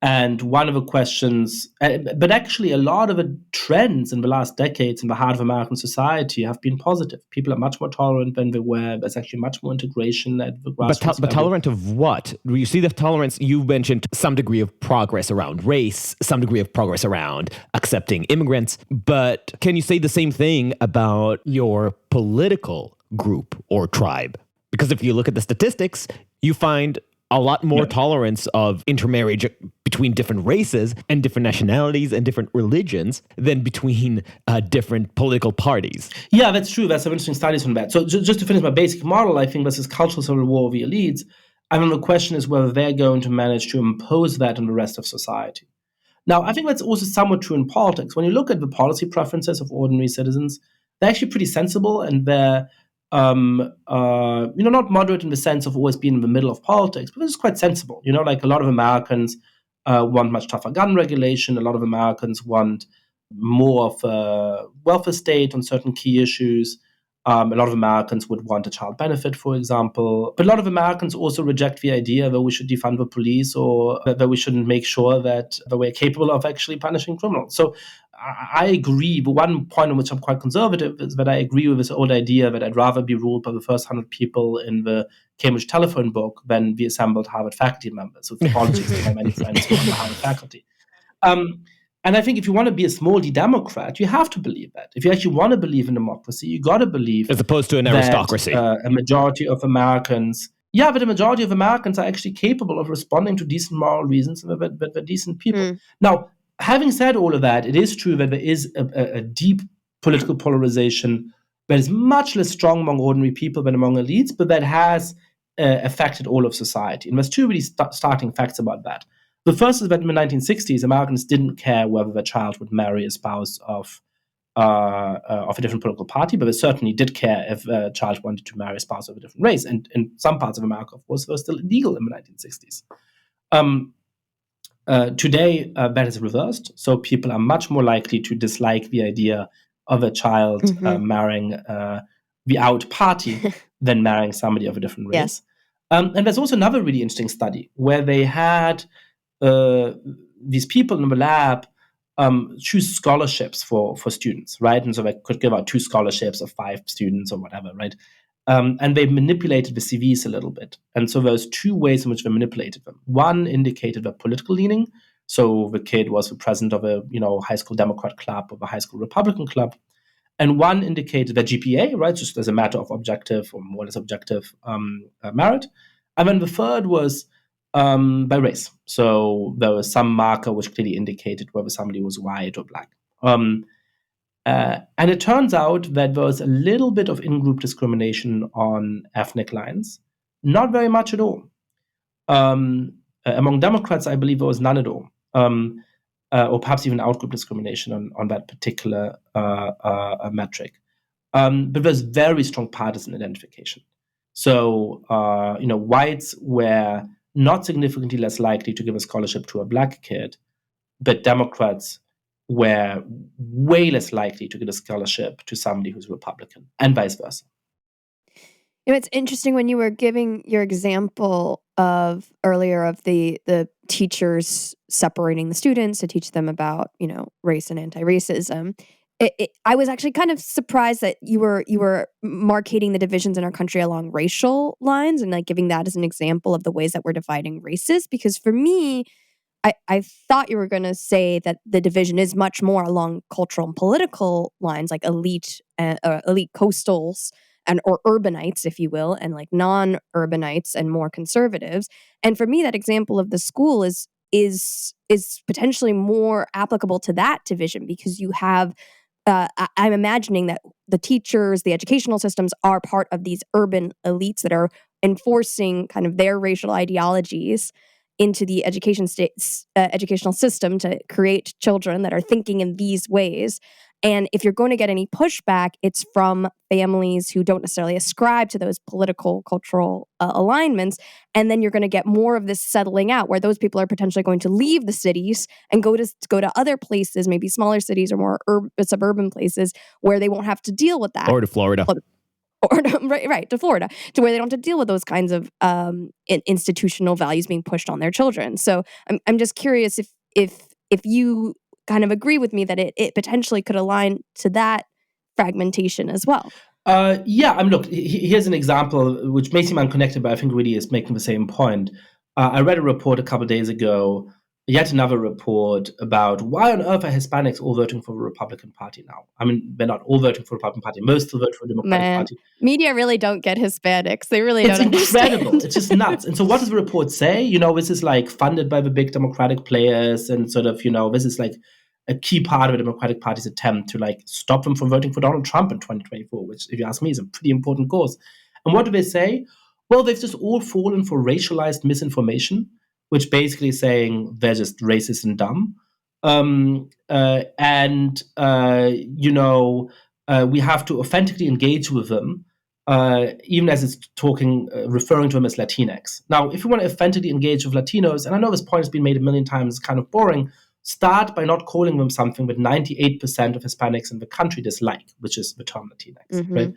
And one of the questions, but actually a lot of the trends in the last decades in the heart of American society have been positive. People are much more tolerant than they were. There's actually much more integration at the grassroots. But tolerant of what? You see the tolerance, you mentioned some degree of progress around race, some degree of progress around accepting immigrants. But can you say the same thing about your political group or tribe? Because if you look at the statistics, you find a lot more tolerance of intermarriage between different races and different nationalities and different religions than between different political parties. Yeah, that's true. There's some interesting studies on that. So just to finish my basic model, I think this is cultural civil war of the elites. And then the question is whether they're going to manage to impose that on the rest of society. Now, I think that's also somewhat true in politics. When you look at the policy preferences of ordinary citizens, they're actually pretty sensible, and they're not moderate in the sense of always being in the middle of politics, but it's quite sensible. Like a lot of Americans want much tougher gun regulation. A lot of Americans want more of a welfare state on certain key issues. A lot of Americans would want a child benefit, for example. But a lot of Americans also reject the idea that we should defund the police, or that we shouldn't make sure that we're capable of actually punishing criminals. So I agree. But one point on which I'm quite conservative is that I agree with this old idea that I'd rather be ruled by the first 100 people in the Cambridge telephone book than the assembled Harvard faculty members. So apologies to my many friends who are on the Harvard faculty. And I think if you want to be a small D Democrat, you have to believe that. If you actually want to believe in democracy, you got to believe, as opposed to an aristocracy, a majority of Americans. Yeah, but a majority of Americans are actually capable of responding to decent moral reasons, and they're decent people. Now, having said all of that, it is true that there is a deep political polarization that is much less strong among ordinary people than among elites, but that has affected all of society. And there's two really starting facts about that. The first is that in the 1960s, Americans didn't care whether their child would marry a spouse of a different political party, but they certainly did care if a child wanted to marry a spouse of a different race. And in some parts of America, of course, they were still illegal in the 1960s. Today, that is reversed. So people are much more likely to dislike the idea of a child marrying the out party than marrying somebody of a different race. Yes. And there's also another really interesting study where they had these people in the lab choose scholarships for students, right? And so they could give out 2 scholarships of 5 students or whatever, right? And they manipulated the CVs a little bit. And so there's 2 ways in which they manipulated them. One indicated their political leaning. So the kid was the president of a high school Democrat club or a high school Republican club. And one indicated their GPA, right? Just as a matter of objective or more or less objective merit. And then the third was by race. So there was some marker which clearly indicated whether somebody was white or black. And it turns out that there was a little bit of in-group discrimination on ethnic lines, not very much at all. Among Democrats, I believe there was none at all, or perhaps even out-group discrimination on that particular metric. But there's very strong partisan identification. So, whites were not significantly less likely to give a scholarship to a black kid, but Democrats were way less likely to give a scholarship to somebody who's Republican, and vice versa. It's interesting when you were giving your example earlier of the teachers separating the students to teach them about, race and anti-racism. I was actually kind of surprised that you were marking the divisions in our country along racial lines and like giving that as an example of the ways that we're dividing races. Because for me, I thought you were going to say that the division is much more along cultural and political lines, like elite coastals or urbanites, if you will, and like non-urbanites and more conservatives. And for me, that example of the school is potentially more applicable to that division because you have. I'm imagining that the teachers, the educational systems are part of these urban elites that are enforcing kind of their racial ideologies into the educational system to create children that are thinking in these ways. And if you're going to get any pushback, it's from families who don't necessarily ascribe to those political, cultural alignments. And then you're going to get more of this settling out where those people are potentially going to leave the cities and go to other places, maybe smaller cities or more suburban places where they won't have to deal with that. Or to Florida. Or right to Florida, to where they don't have to deal with those kinds of institutional values being pushed on their children. So I'm just curious if you kind of agree with me that it potentially could align to that fragmentation as well. Yeah, look, here's an example which may seem unconnected, but I think really is making the same point. I read a report a couple of days ago, yet another report about why on earth are Hispanics all voting for the Republican Party now? They're not all voting for the Republican Party. Most still vote for the Democratic Party. Media really don't get Hispanics. They really don't understand. It's incredible. Understand. It's just nuts. And so what does the report say? This is like funded by the big Democratic players and sort of, this is like a key part of the Democratic Party's attempt to like stop them from voting for Donald Trump in 2024, which, if you ask me, is a pretty important cause. And what do they say? Well, they've just all fallen for racialized misinformation, which basically is saying they're just racist and dumb. We have to authentically engage with them, even as it's referring to them as Latinx. Now, if you want to authentically engage with Latinos, and I know this point has been made a million times, it's kind of boring, start by not calling them something that 98% of Hispanics in the country dislike, which is the term Latinx, right?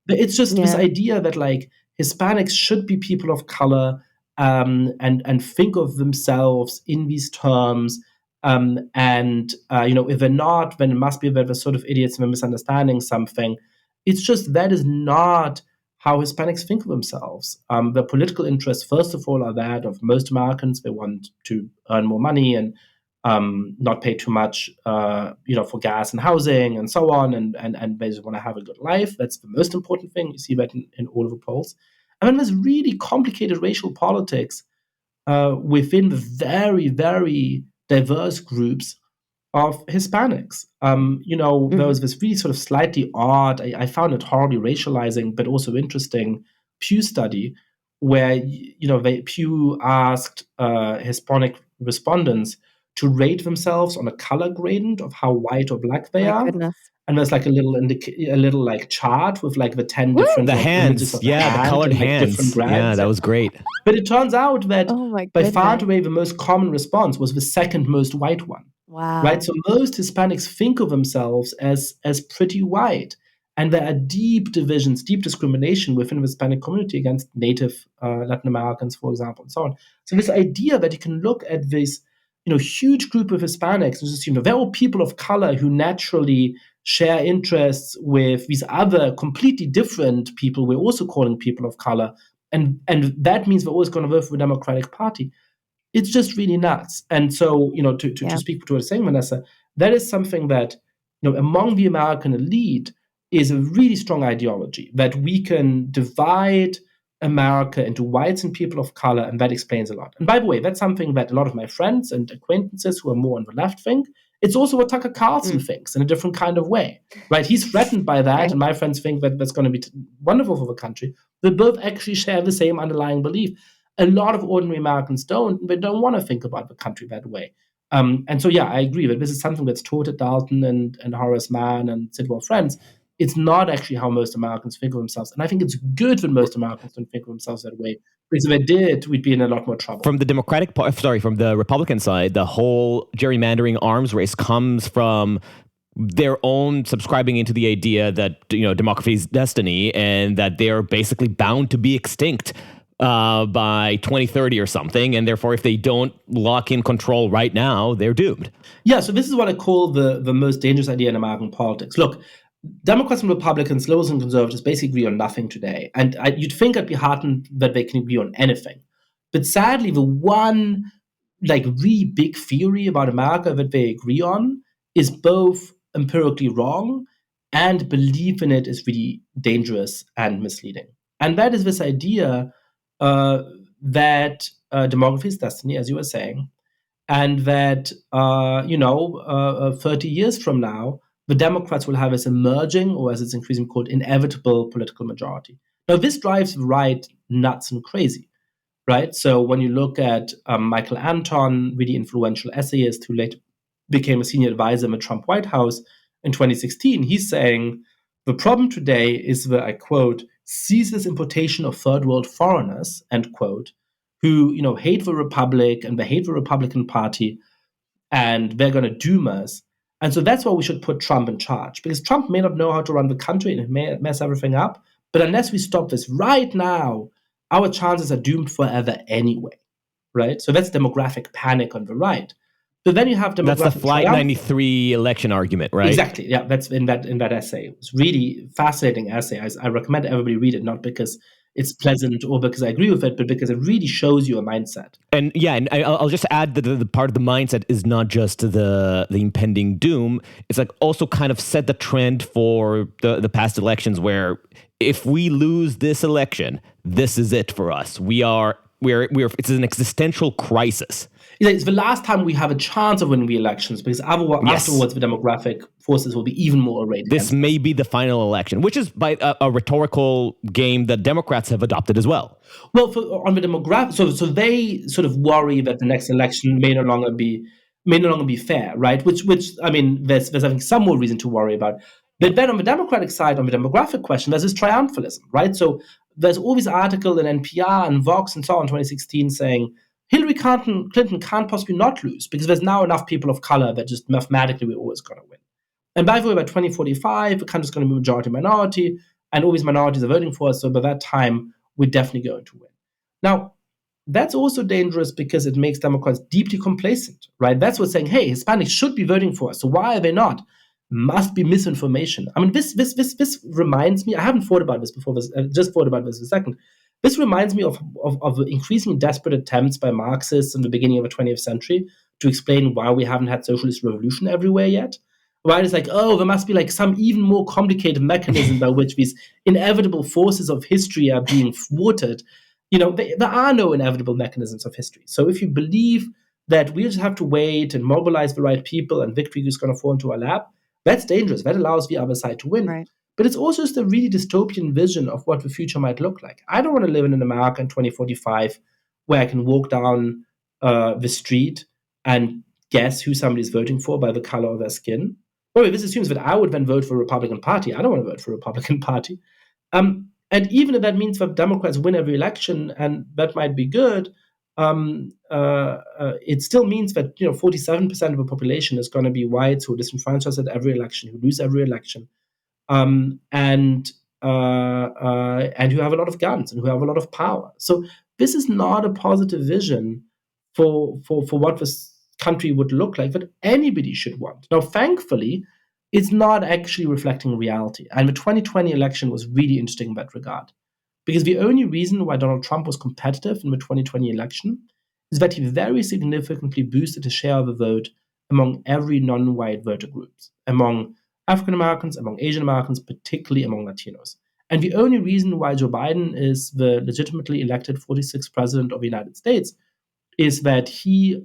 But it's just this idea that like Hispanics should be people of color, and think of themselves in these terms. If they're not, then it must be that they're sort of idiots and they're misunderstanding something. It's just that is not how Hispanics think of themselves. Their political interests, first of all, are that of most Americans. They want to earn more money and not pay too much, for gas and housing and so on, and they just want to have a good life. That's the most important thing. You see that in all of the polls. And then there's really complicated racial politics within the very, very diverse groups of Hispanics. There was this really sort of slightly odd, I found it horribly racializing, but also interesting Pew study where, Pew asked Hispanic respondents to rate themselves on a color gradient of how white or black they are. Goodness. And there's like a little like chart with like the 10 different hands, the colored and, hands. Different grades. Yeah, that was great. But it turns out that by far and goodness. away the most common response was the second most white one. Wow. Right. So most Hispanics think of themselves as pretty white, and there are deep divisions, deep discrimination within the Hispanic community against native Latin Americans, for example, and so on. So this idea that you can look at this, huge group of Hispanics and just, they're all people of color who naturally share interests with these other completely different people we're also calling people of color. And that means we're always going to vote for the Democratic Party. It's just really nuts. And so, to speak to what you're saying, Vanessa, that is something that, among the American elite is a really strong ideology that we can divide America into whites and people of color, and that explains a lot. And by the way, that's something that a lot of my friends and acquaintances who are more on the left think. It's also what Tucker Carlson thinks in a different kind of way, right? He's threatened by that, right. And my friends think that that's going to be wonderful for the country. They both actually share the same underlying belief. A lot of ordinary Americans don't. They don't want to think about the country that way. And so, I agree that this is something that's taught at Dalton and Horace Mann and Sidwell Friends. It's not actually how most Americans think of themselves. And I think it's good that most Americans don't think of themselves that way. Because if they did, we'd be in a lot more trouble. From the Republican side, the whole gerrymandering arms race comes from their own subscribing into the idea that, democracy's destiny and that they're basically bound to be extinct by 2030 or something. And therefore, if they don't lock in control right now, they're doomed. Yeah, so this is what I call the most dangerous idea in American politics. Look, Democrats and Republicans, liberals and conservatives basically agree on nothing today. And you'd think I'd be heartened that they can agree on anything. But sadly, the one really big theory about America that they agree on is both empirically wrong and belief in it is really dangerous and misleading. And that is this idea that demography is destiny, as you were saying, and that 30 years from now, the Democrats will have this emerging, or as it's increasingly called, inevitable political majority. Now, this drives the right nuts and crazy, right? So when you look at Michael Anton, really influential essayist who later became a senior advisor in the Trump White House in 2016, he's saying, the problem today is the, I quote, ceaseless importation of third world foreigners, end quote, who hate the Republic and they hate the Republican Party, and they're going to doom us. And so that's why we should put Trump in charge, because Trump may not know how to run the country and it may mess everything up. But unless we stop this right now, our chances are doomed forever anyway, right? So that's demographic panic on the right. But then you have demographic. That's the Flight 93 election argument, right? Exactly. Yeah, that's in that essay. It's really fascinating essay. I recommend everybody read it, not because it's pleasant or because I agree with it, but because it really shows you a mindset. And I'll just add that the part of the mindset is not just the impending doom. It's also kind of set the trend for the past elections, where if we lose this election, this is it for us. It's an existential crisis. It's the last time we have a chance of winning the elections, because afterwards the demographic forces will be even more arrayed. This may be the final election, which is by a rhetorical game that Democrats have adopted as well. Well, on the demographic, so they sort of worry that the next election may no longer be fair, right? Which I mean, there's I think some more reason to worry about. But then on the Democratic side, on the demographic question, there's this triumphalism, right? So there's all these articles in NPR and Vox and so on in 2016 saying Hillary Clinton can't possibly not lose because there's now enough people of color that just mathematically we're always going to win. And by the way, by 2045, the country's going to be majority minority, and all these minorities are voting for us. So by that time, we're definitely going to win. Now, that's also dangerous because it makes Democrats deeply complacent, right? That's what's saying, hey, Hispanics should be voting for us. So why are they not? Must be misinformation. I mean, this reminds me, I haven't thought about this before, just thought about this a second. This reminds me of increasingly desperate attempts by Marxists in the beginning of the 20th century to explain why we haven't had socialist revolution everywhere yet. Right? It's there must be some even more complicated mechanism by which these inevitable forces of history are being thwarted. There are no inevitable mechanisms of history. So if you believe that we just have to wait and mobilize the right people and victory is going to fall into our lap, that's dangerous. That allows the other side to win. Right. But it's also just a really dystopian vision of what the future might look like. I don't want to live in an America in 2045 where I can walk down the street and guess who somebody's voting for by the color of their skin. Well, this assumes that I would then vote for the Republican Party. I don't want to vote for the Republican Party. And even if that means that Democrats win every election, and that might be good, it still means that 47% of the population is going to be whites who are disenfranchised at every election, who lose every election. And who have a lot of guns and who have a lot of power. So this is not a positive vision for what this country would look like that anybody should want. Now, thankfully, it's not actually reflecting reality. And the 2020 election was really interesting in that regard. Because the only reason why Donald Trump was competitive in the 2020 election is that he very significantly boosted his share of the vote among every non-white voter groups, among African Americans, among Asian Americans, particularly among Latinos. And the only reason why Joe Biden is the legitimately elected 46th president of the United States is that he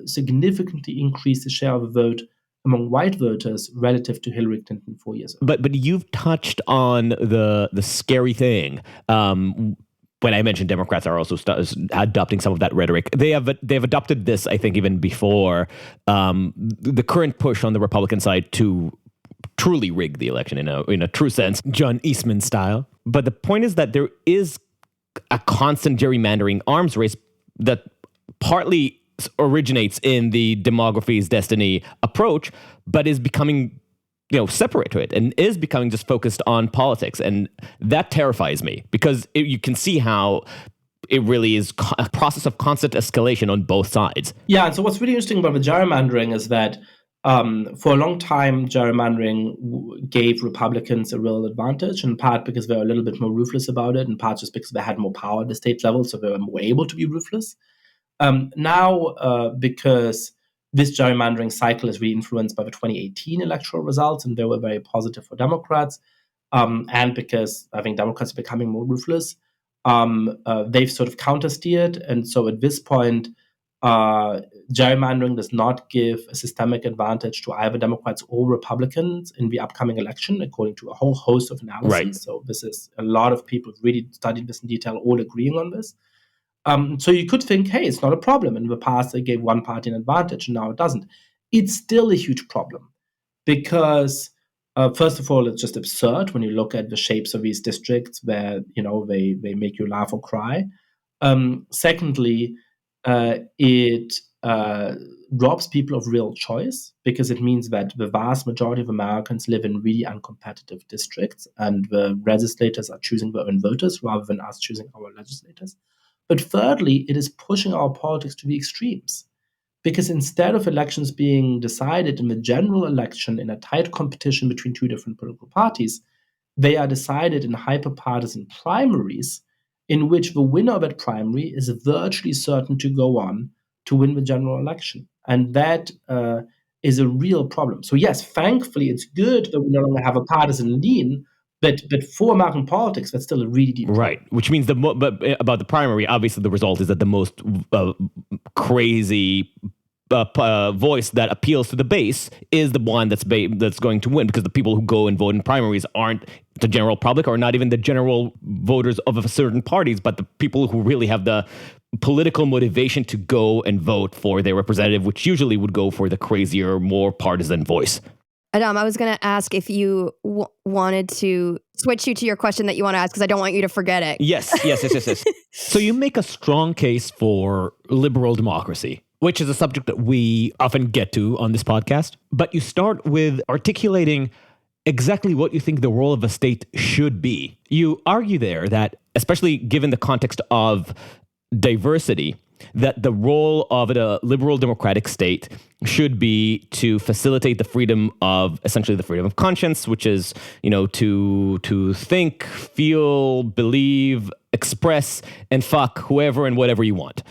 significantly increased the share of the vote among white voters relative to Hillary Clinton 4 years ago. But you've touched on the scary thing. When I mentioned Democrats are also adopting some of that rhetoric, they've adopted this, I think, even before the current push on the Republican side to truly rig the election in a true sense, John Eastman style. But the point is that there is a constant gerrymandering arms race that partly originates in the demography's destiny approach, but is becoming separate to it and is becoming just focused on politics. And that terrifies me because you can see how it really is a process of constant escalation on both sides. Yeah, and so what's really interesting about the gerrymandering is that for a long time, gerrymandering gave Republicans a real advantage, in part because they were a little bit more ruthless about it, in part just because they had more power at the state level, so they were more able to be ruthless. Now, because this gerrymandering cycle is really influenced by the 2018 electoral results, and they were very positive for Democrats, and because I think Democrats are becoming more ruthless, they've sort of countersteered. And so at this point, gerrymandering does not give a systemic advantage to either Democrats or Republicans in the upcoming election, according to a whole host of analyses. Right. So this is a lot of people who've really studied this in detail, all agreeing on this. So you could think, hey, it's not a problem. In the past, they gave one party an advantage, and now it doesn't. It's still a huge problem because, first of all, it's just absurd when you look at the shapes of these districts where, they make you laugh or cry. Secondly, it robs people of real choice because it means that the vast majority of Americans live in really uncompetitive districts, and the legislators are choosing their own voters rather than us choosing our legislators. But thirdly, it is pushing our politics to the extremes because instead of elections being decided in the general election in a tight competition between two different political parties, they are decided in hyper-partisan primaries in which the winner of that primary is virtually certain to go on to win the general election. And that is a real problem. So yes, thankfully, it's good that we no longer have a partisan lean, but for American politics, that's still a really deep problem. Right, which means but about the primary, obviously the result is that the most crazy voice that appeals to the base is the one that's going to win, because the people who go and vote in primaries aren't the general public or not even the general voters of certain parties, but the people who really have the political motivation to go and vote for their representative, which usually would go for the crazier, more partisan voice. Adam, I was going to ask if you wanted to switch you to your question that you want to ask, because I don't want you to forget it. Yes. So you make a strong case for liberal democracy, which is a subject that we often get to on this podcast. But you start with articulating exactly what you think the role of a state should be. You argue there that, especially given the context of diversity, that the role of a liberal democratic state should be to facilitate the freedom of, essentially the freedom of conscience, which is, to think, feel, believe, express, and fuck whoever and whatever you want.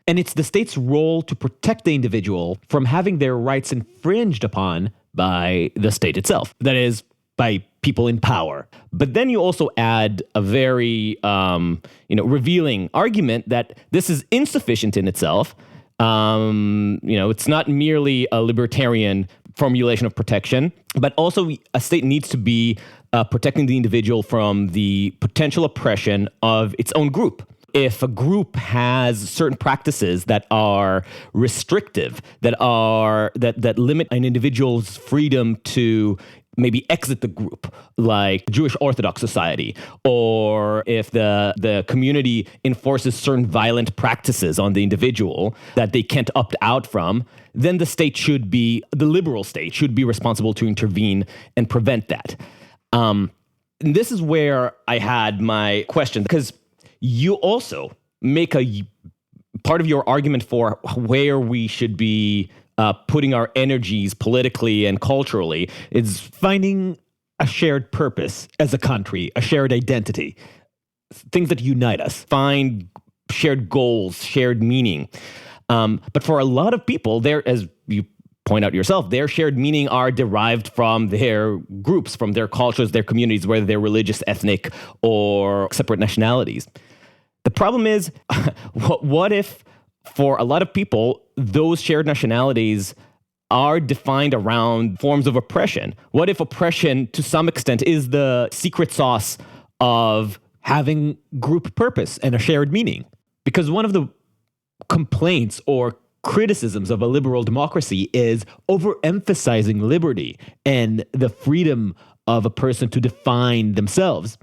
And it's the state's role to protect the individual from having their rights infringed upon by the state itself. That is, by people in power. But then you also add a very, revealing argument that this is insufficient in itself. It's not merely a libertarian formulation of protection, but also a state needs to be protecting the individual from the potential oppression of its own group. If a group has certain practices that are restrictive, that limit an individual's freedom to maybe exit the group, like Jewish Orthodox Society, or if the community enforces certain violent practices on the individual that they can't opt out from, then the liberal state should be responsible to intervene and prevent that. And this is where I had my question, because you also make a part of your argument for where we should be putting our energies politically and culturally is finding a shared purpose as a country, a shared identity, things that unite us, find shared goals, shared meaning. But for a lot of people, as you point out yourself, their shared meaning are derived from their groups, from their cultures, their communities, whether they're religious, ethnic, or separate nationalities. The problem is, what if for a lot of people, those shared nationalities are defined around forms of oppression? What if oppression, to some extent, is the secret sauce of having group purpose and a shared meaning? Because one of the complaints or criticisms of a liberal democracy is overemphasizing liberty and the freedom of a person to define themselves,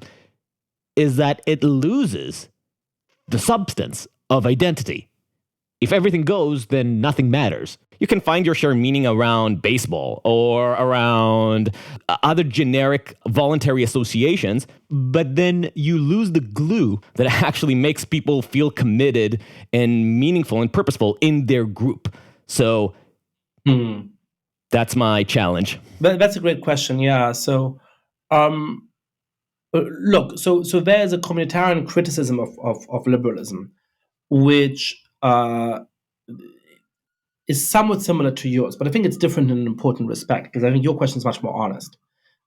is that it loses the substance of identity. If everything goes, then nothing matters. you can find your share meaning around baseball or around other generic voluntary associations, but then you lose the glue that actually makes people feel committed and meaningful and purposeful in their group. So that's my challenge. That's a great question. Yeah. So, look, so there's a communitarian criticism of liberalism, which is somewhat similar to yours, but I think it's different in an important respect, because I think your question is much more honest.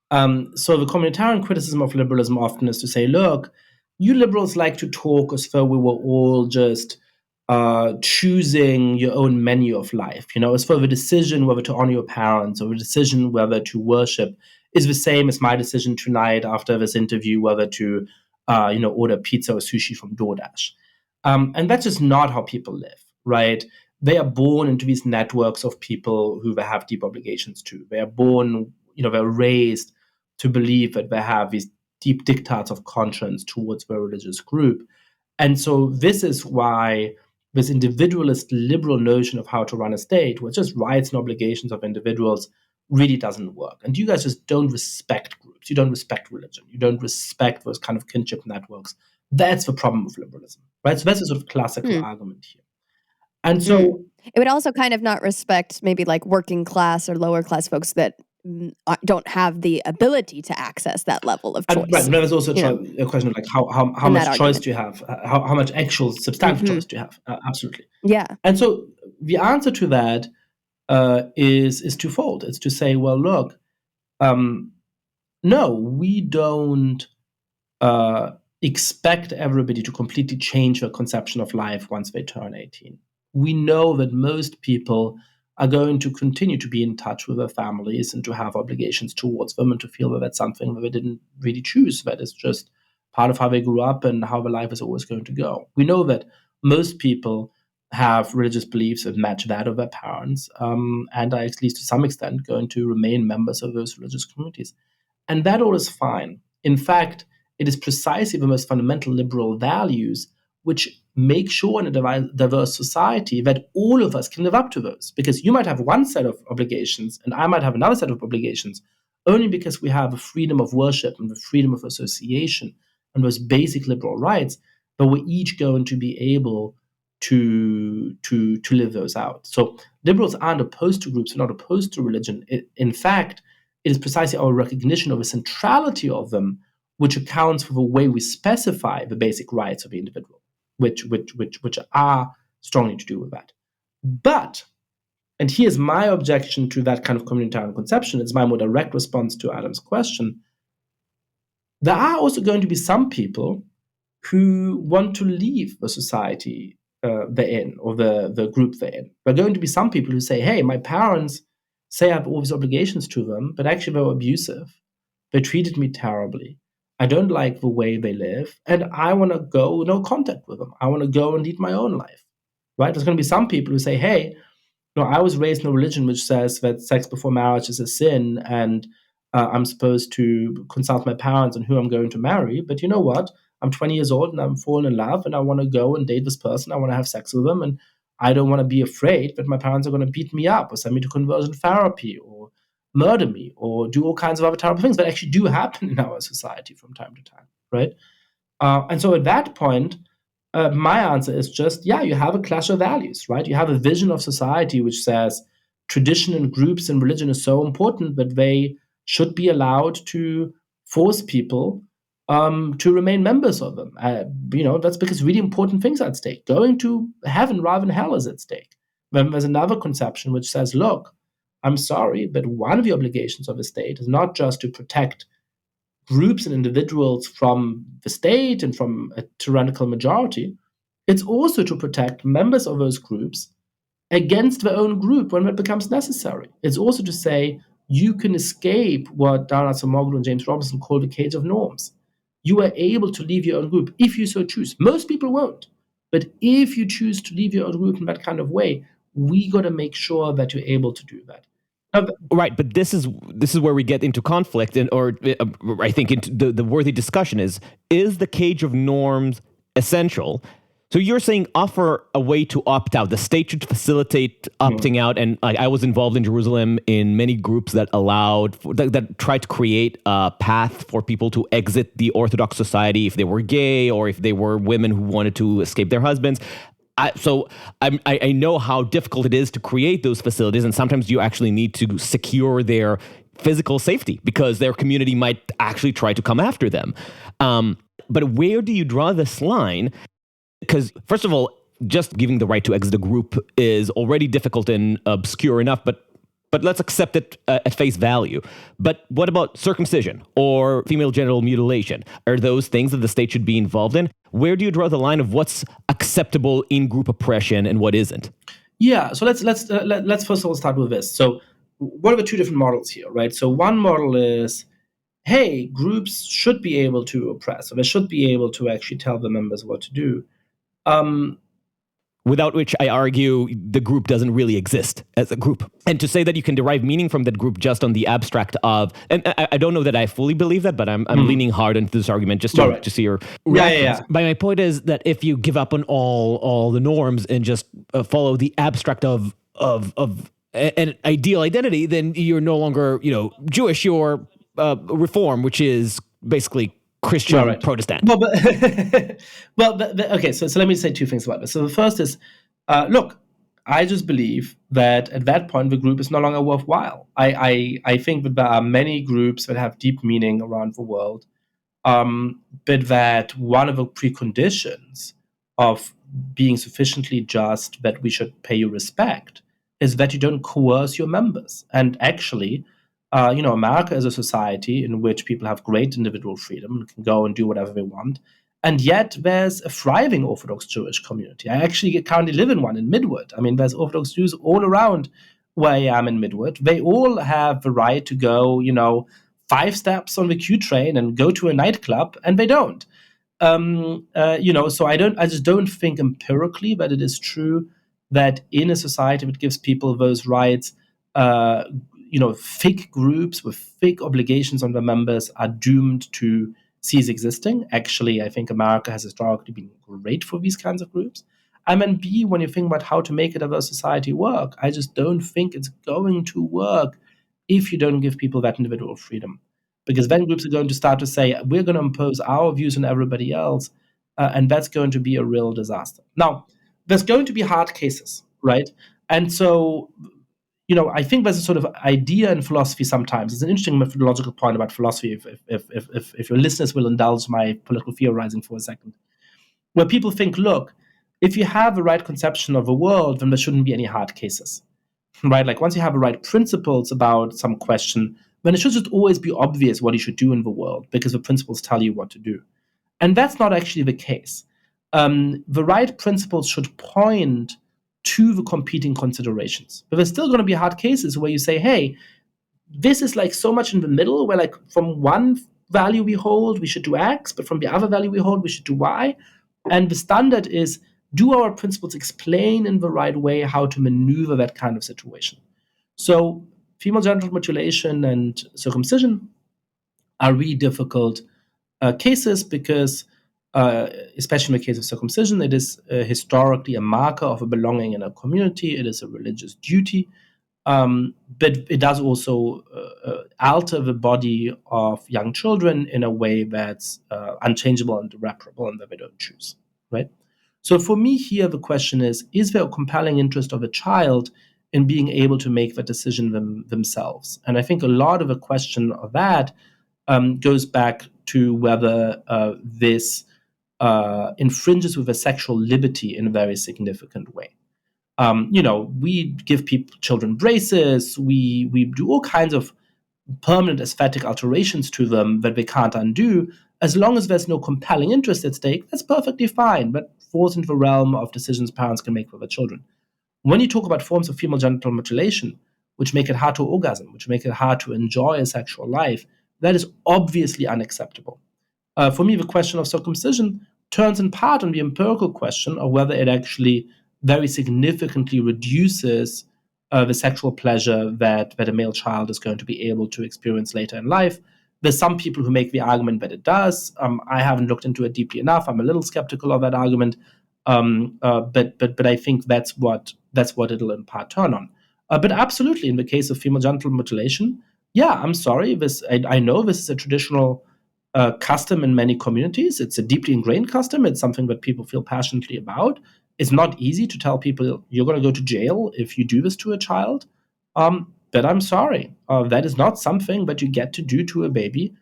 So the communitarian criticism of liberalism often is to say, look, you liberals like to talk as though we were all just choosing your own menu of life, as though the decision whether to honor your parents or the decision whether to worship is the same as my decision tonight after this interview whether to order pizza or sushi from DoorDash. And that's just not how people live, right? They are born into these networks of people who they have deep obligations to. They are born, they're raised to believe that they have these deep diktats of conscience towards their religious group. And so this is why this individualist liberal notion of how to run a state, which just rights and obligations of individuals, really doesn't work. And you guys just don't respect groups. You don't respect religion. You don't respect those kind of kinship networks. That's the problem of liberalism, right? So that's a sort of classical argument here. And so it would also kind of not respect maybe like working class or lower class folks that don't have the ability to access that level of choice. Right. There's also a question of like how much choice do you have? How much actual substantive choice do you have? Absolutely. Yeah. And so the answer to that is twofold. It's to say, well, look, no, we don't expect everybody to completely change their conception of life once they turn 18. We know that most people are going to continue to be in touch with their families and to have obligations towards them and to feel that that's something that they didn't really choose, that is just part of how they grew up and how their life is always going to go. We know that most people have religious beliefs that match that of their parents and are at least to some extent going to remain members of those religious communities. And that all is fine. In fact, it is precisely the most fundamental liberal values which make sure in a diverse society that all of us can live up to those. Because you might have one set of obligations and I might have another set of obligations, only because we have a freedom of worship and the freedom of association and those basic liberal rights, but we're each going to be able to live those out. So liberals aren't opposed to groups, they're not opposed to religion. In fact, it is precisely our recognition of the centrality of them which accounts for the way we specify the basic rights of the individual, which are strongly to do with that. But, and here's my objection to that kind of communitarian conception, it's my more direct response to Adam's question, there are also going to be some people who want to leave the society they're in, or the group they're in. There are going to be some people who say, hey, my parents say I have all these obligations to them, but actually they were abusive. They treated me terribly. I don't like the way they live, and I want to go no contact with them. I want to go and lead my own life, right? There's going to be some people who say, hey, I was raised in a religion which says that sex before marriage is a sin, and I'm supposed to consult my parents on who I'm going to marry. But you know what? I'm 20 years old, and I'm fallen in love, and I want to go and date this person. I want to have sex with them, and I don't want to be afraid that my parents are going to beat me up or send me to conversion therapy or murder me or do all kinds of other terrible things that actually do happen in our society from time to time, right? And so at that point, my answer is just, yeah, you have a clash of values, right? You have a vision of society which says tradition and groups and religion is so important that they should be allowed to force people to remain members of them. That's because really important things are at stake. Going to heaven rather than hell is at stake. Then there's another conception which says, look, I'm sorry, but one of the obligations of the state is not just to protect groups and individuals from the state and from a tyrannical majority. It's also to protect members of those groups against their own group when it becomes necessary. It's also to say you can escape what Dara Acemoglu and James Robinson call the cage of norms. You are able to leave your own group if you so choose. Most people won't. But if you choose to leave your own group in that kind of way, we got to make sure that you're able to do that. Right, but this is where we get into conflict, or I think into the worthy discussion is the cage of norms essential? So you're saying offer a way to opt out. The state should facilitate opting out. And I was involved in Jerusalem in many groups that that tried to create a path for people to exit the Orthodox society if they were gay or if they were women who wanted to escape their husbands. I know how difficult it is to create those facilities, and sometimes you actually need to secure their physical safety because their community might actually try to come after them. But where do you draw this line? Because first of all, just giving the right to exit a group is already difficult and obscure enough, but let's accept it at face value. But what about circumcision or female genital mutilation? Are those things that the state should be involved in? Where do you draw the line of what's acceptable in-group oppression and what isn't? Yeah, so let's first of all start with this. So what are the two different models here, right? So one model is, hey, groups should be able to oppress, or they should be able to actually tell the members what to do. Without which I argue the group doesn't really exist as a group. And to say that you can derive meaning from that group just on the abstract of, and I don't know that I fully believe that, but I'm leaning hard into this argument just to see your reactions. Yeah. But my point is that if you give up on all the norms and just follow the abstract of an ideal identity, then you're no longer, Jewish, you're Reform, which is basically Christian Protestant. Well, okay. So let me say two things about this. So the first is, look, I just believe that at that point the group is no longer worthwhile. I think that there are many groups that have deep meaning around the world, but that one of the preconditions of being sufficiently just that we should pay you respect is that you don't coerce your members. And actually, America is a society in which people have great individual freedom and can go and do whatever they want. And yet there's a thriving Orthodox Jewish community. I actually currently live in one in Midwood. I mean, there's Orthodox Jews all around where I am in Midwood. They all have the right to go, 5 steps on the Q train and go to a nightclub, and they don't. So I just don't think empirically that it is true that in a society that gives people those rights, thick groups with thick obligations on their members are doomed to cease existing. Actually, I think America has historically been great for these kinds of groups. And then B, when you think about how to make a diverse society work, I just don't think it's going to work if you don't give people that individual freedom. Because then groups are going to start to say, we're going to impose our views on everybody else, and that's going to be a real disaster. Now, there's going to be hard cases, right? And so I think there's a sort of idea in philosophy sometimes. It's an interesting methodological point about philosophy, if your listeners will indulge my political theorizing for a second, where people think, look, if you have the right conception of the world, then there shouldn't be any hard cases, right? Like once you have the right principles about some question, then it should just always be obvious what you should do in the world because the principles tell you what to do. And that's not actually the case. The right principles should point to the competing considerations. But there's still going to be hard cases where you say, hey, this is like so much in the middle where like from one value we hold, we should do X, but from the other value we hold, we should do Y. And the standard is, do our principles explain in the right way how to maneuver that kind of situation? So female genital mutilation and circumcision are really difficult cases because especially in the case of circumcision, it is historically a marker of a belonging in a community. It is a religious duty, but it does also alter the body of young children in a way that's unchangeable and irreparable and that they don't choose, right? So for me here, the question is there a compelling interest of a child in being able to make that decision themselves? And I think a lot of the question of that goes back to whether this infringes with a sexual liberty in a very significant way. We give children braces, we do all kinds of permanent aesthetic alterations to them that they can't undo. As long as there's no compelling interest at stake, that's perfectly fine, but falls into the realm of decisions parents can make for their children. When you talk about forms of female genital mutilation, which make it hard to orgasm, which make it hard to enjoy a sexual life, that is obviously unacceptable. For me, the question of circumcision turns in part on the empirical question of whether it actually very significantly reduces the sexual pleasure that a male child is going to be able to experience later in life. There's some people who make the argument that it does. I haven't looked into it deeply enough. I'm a little skeptical of that argument. But I think that's what it'll in part turn on. But absolutely, in the case of female genital mutilation, yeah, I'm sorry. I know this is a traditional custom in many communities. It's a deeply ingrained custom. It's something that people feel passionately about. It's not easy to tell people you're going to go to jail if you do this to a child. But I'm sorry, that is not something that you get to do to a baby.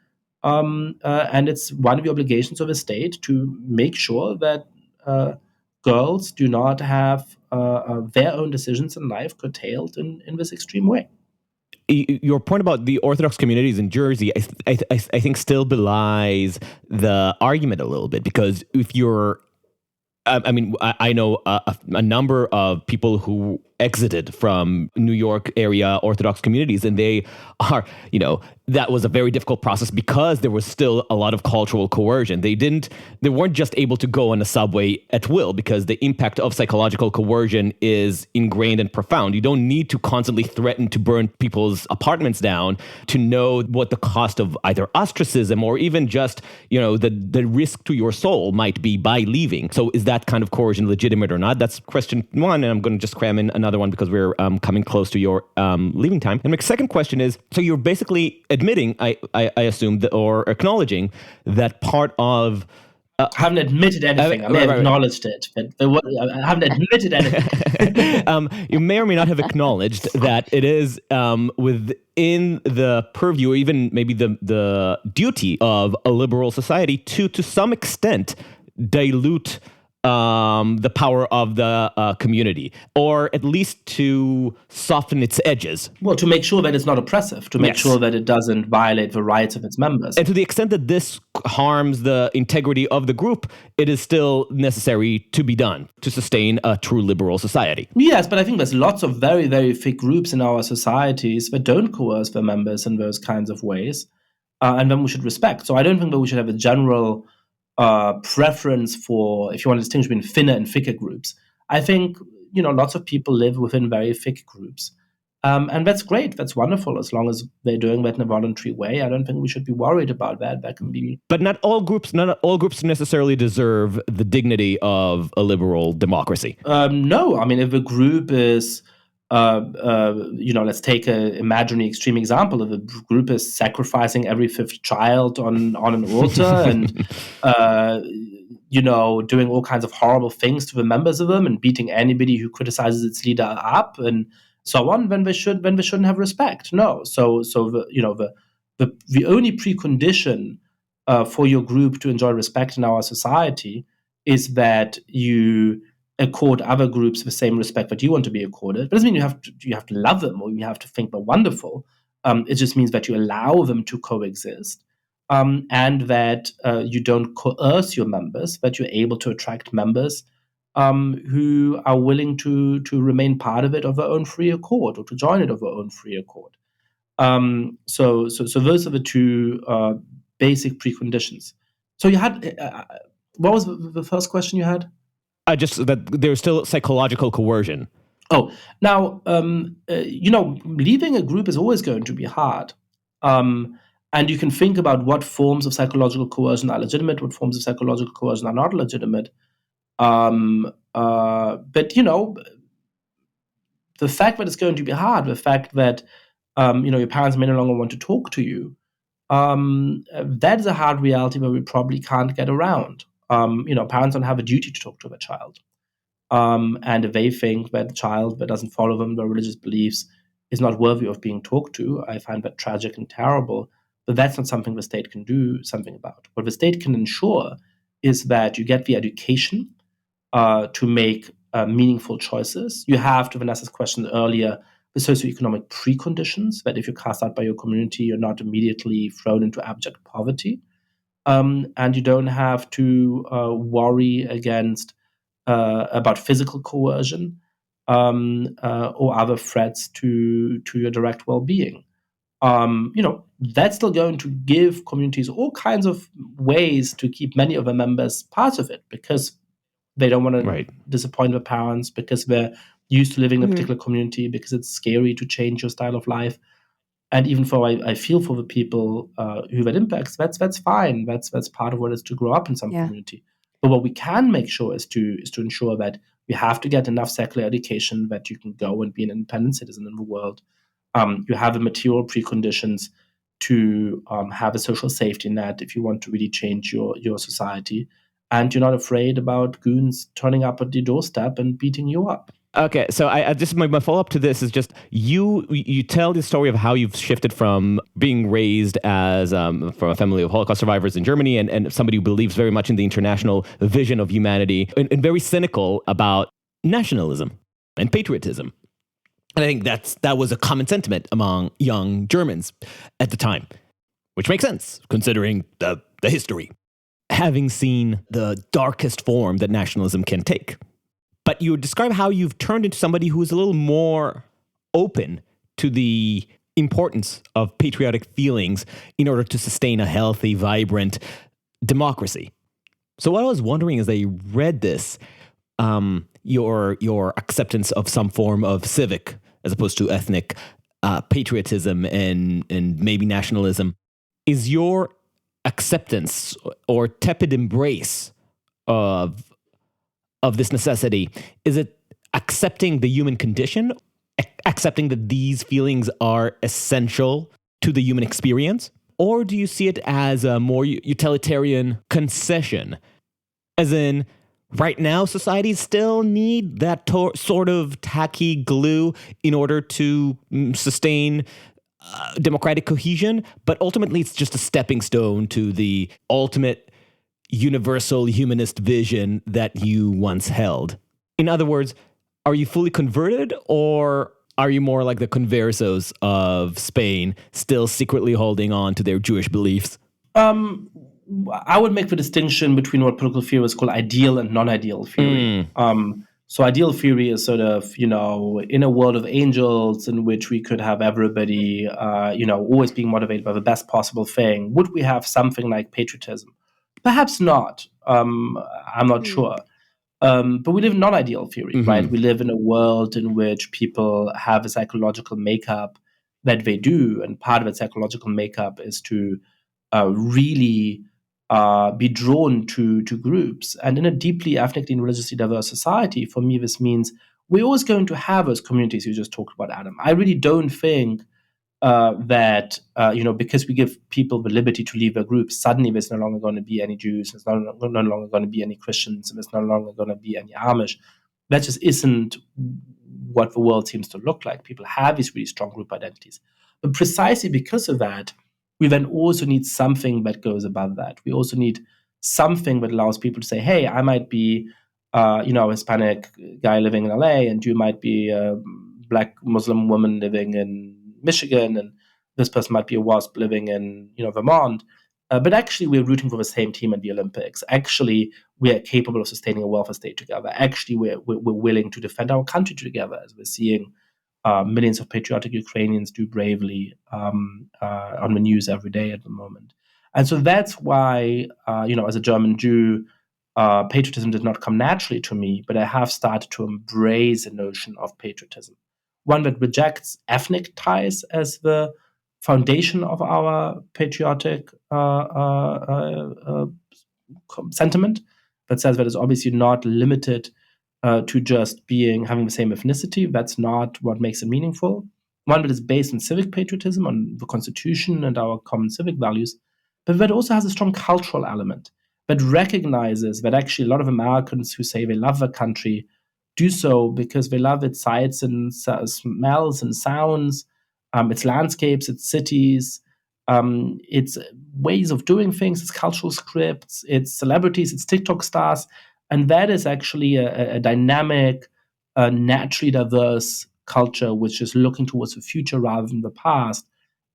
And it's one of the obligations of a state to make sure that girls do not have their own decisions in life curtailed in this extreme way. Your point about the Orthodox communities in Jersey, I think, still belies the argument a little bit, because if you're, I know a number of people who exited from New York area Orthodox communities, and they are, that was a very difficult process because there was still a lot of cultural coercion. They weren't just able to go on a subway at will, because the impact of psychological coercion is ingrained and profound. You don't need to constantly threaten to burn people's apartments down to know what the cost of either ostracism or even just, the risk to your soul might be by leaving. So is that kind of coercion legitimate or not? That's question one, and I'm going to just cram in another one because we're coming close to your leaving time. And my second question is, so you're basically admitting, I assume, or acknowledging that part of... I haven't admitted anything. I may have acknowledged it, but I haven't admitted anything. You may or may not have acknowledged that it is within the purview, or even maybe the duty of a liberal society to some extent, dilute the power of the community, or at least to soften its edges. Well, to make sure that it's not oppressive, to make sure that it doesn't violate the rights of its members. And to the extent that this harms the integrity of the group, it is still necessary to be done to sustain a true liberal society. Yes, but I think there's lots of very, very thick groups in our societies that don't coerce their members in those kinds of ways, and then we should respect. So I don't think that we should have a general preference for, if you want to distinguish between thinner and thicker groups. I think, lots of people live within very thick groups. And that's great. That's wonderful. As long as they're doing that in a voluntary way, I don't think we should be worried about that. That can be. But not all groups necessarily deserve the dignity of a liberal democracy. No. I mean, if a group is, let's take an imaginary extreme example. If a group is sacrificing every fifth child on an altar and, doing all kinds of horrible things to the members of them and beating anybody who criticizes its leader up and so on, then they shouldn't have respect. No. So the only precondition for your group to enjoy respect in our society is that you accord other groups the same respect that you want to be accorded. It doesn't mean you have to love them or you have to think they're wonderful. It just means that you allow them to coexist, and that you don't coerce your members, that you're able to attract members who are willing to remain part of it of their own free accord or to join it of their own free accord. So those are the two basic preconditions. So you had what was the first question you had? Just that there's still psychological coercion. Oh, now, leaving a group is always going to be hard. And you can think about what forms of psychological coercion are legitimate, what forms of psychological coercion are not legitimate. But, the fact that it's going to be hard, the fact that, your parents may no longer want to talk to you, that is a hard reality that we probably can't get around. Parents don't have a duty to talk to their child. And if they think that the child that doesn't follow them, their religious beliefs, is not worthy of being talked to, I find that tragic and terrible. But that's not something the state can do something about. What the state can ensure is that you get the education to make meaningful choices. You have, to Vanessa's question earlier, the socioeconomic preconditions, that if you're cast out by your community, you're not immediately thrown into abject poverty. And you don't have to worry about physical coercion or other threats to your direct well-being. That's still going to give communities all kinds of ways to keep many of their members part of it, because they don't want to disappoint their parents, because they're used to living in a particular community, because it's scary to change your style of life. And even though I feel for the people who that impacts, that's fine. That's part of what it is to grow up in some community. But what we can make sure is to ensure that we have to get enough secular education that you can go and be an independent citizen in the world. You have the material preconditions to have a social safety net if you want to really change your society. And you're not afraid about goons turning up at your doorstep and beating you up. Okay, so I just my follow-up to this is just you tell the story of how you've shifted from being raised as from a family of Holocaust survivors in Germany and somebody who believes very much in the international vision of humanity and very cynical about nationalism and patriotism. And I think that was a common sentiment among young Germans at the time, which makes sense considering the history. Having seen the darkest form that nationalism can take. But you describe how you've turned into somebody who is a little more open to the importance of patriotic feelings in order to sustain a healthy, vibrant democracy. So what I was wondering as I read this, your acceptance of some form of civic as opposed to ethnic patriotism and maybe nationalism, is your acceptance or tepid embrace of this necessity, is it accepting the human condition, accepting that these feelings are essential to the human experience? Or do you see it as a more utilitarian concession? As in, right now, societies still need that sort of tacky glue in order to sustain democratic cohesion, but ultimately it's just a stepping stone to the ultimate universal humanist vision that you once held. In other words, are you fully converted, or are you more like the conversos of Spain, still secretly holding on to their Jewish beliefs? I would make the distinction between what political theory is called ideal and non-ideal theory. So ideal theory is sort of, in a world of angels in which we could have everybody, always being motivated by the best possible thing. Would we have something like patriotism? Perhaps not. I'm not sure. But we live in non-ideal theory, right? We live in a world in which people have a psychological makeup that they do. And part of its psychological makeup is to really be drawn to groups. And in a deeply ethnically and religiously diverse society, for me, this means we're always going to have those communities you just talked about, Adam. I really don't think that because we give people the liberty to leave their groups, suddenly there's no longer going to be any Jews, there's no longer going to be any Christians, and there's no longer going to be any Amish. That just isn't what the world seems to look like. People have these really strong group identities. But precisely because of that, we then also need something that goes above that. We also need something that allows people to say, hey, I might be a Hispanic guy living in LA, and you might be a Black Muslim woman living in Michigan, and this person might be a WASP living in Vermont. But actually, we're rooting for the same team at the Olympics. Actually, we are capable of sustaining a welfare state together. Actually, we're willing to defend our country together, as we're seeing millions of patriotic Ukrainians do bravely on the news every day at the moment. And so that's why, as a German Jew, patriotism did not come naturally to me, but I have started to embrace the notion of patriotism. One that rejects ethnic ties as the foundation of our patriotic sentiment, that says that it's obviously not limited to just having the same ethnicity. That's not what makes it meaningful. One that is based on civic patriotism, on the Constitution and our common civic values, but that also has a strong cultural element that recognizes that actually a lot of Americans who say they love their country do so because they love its sights and smells and sounds, its landscapes, its cities, its ways of doing things, its cultural scripts, its celebrities, its TikTok stars. And that is actually a dynamic, naturally diverse culture which is looking towards the future rather than the past.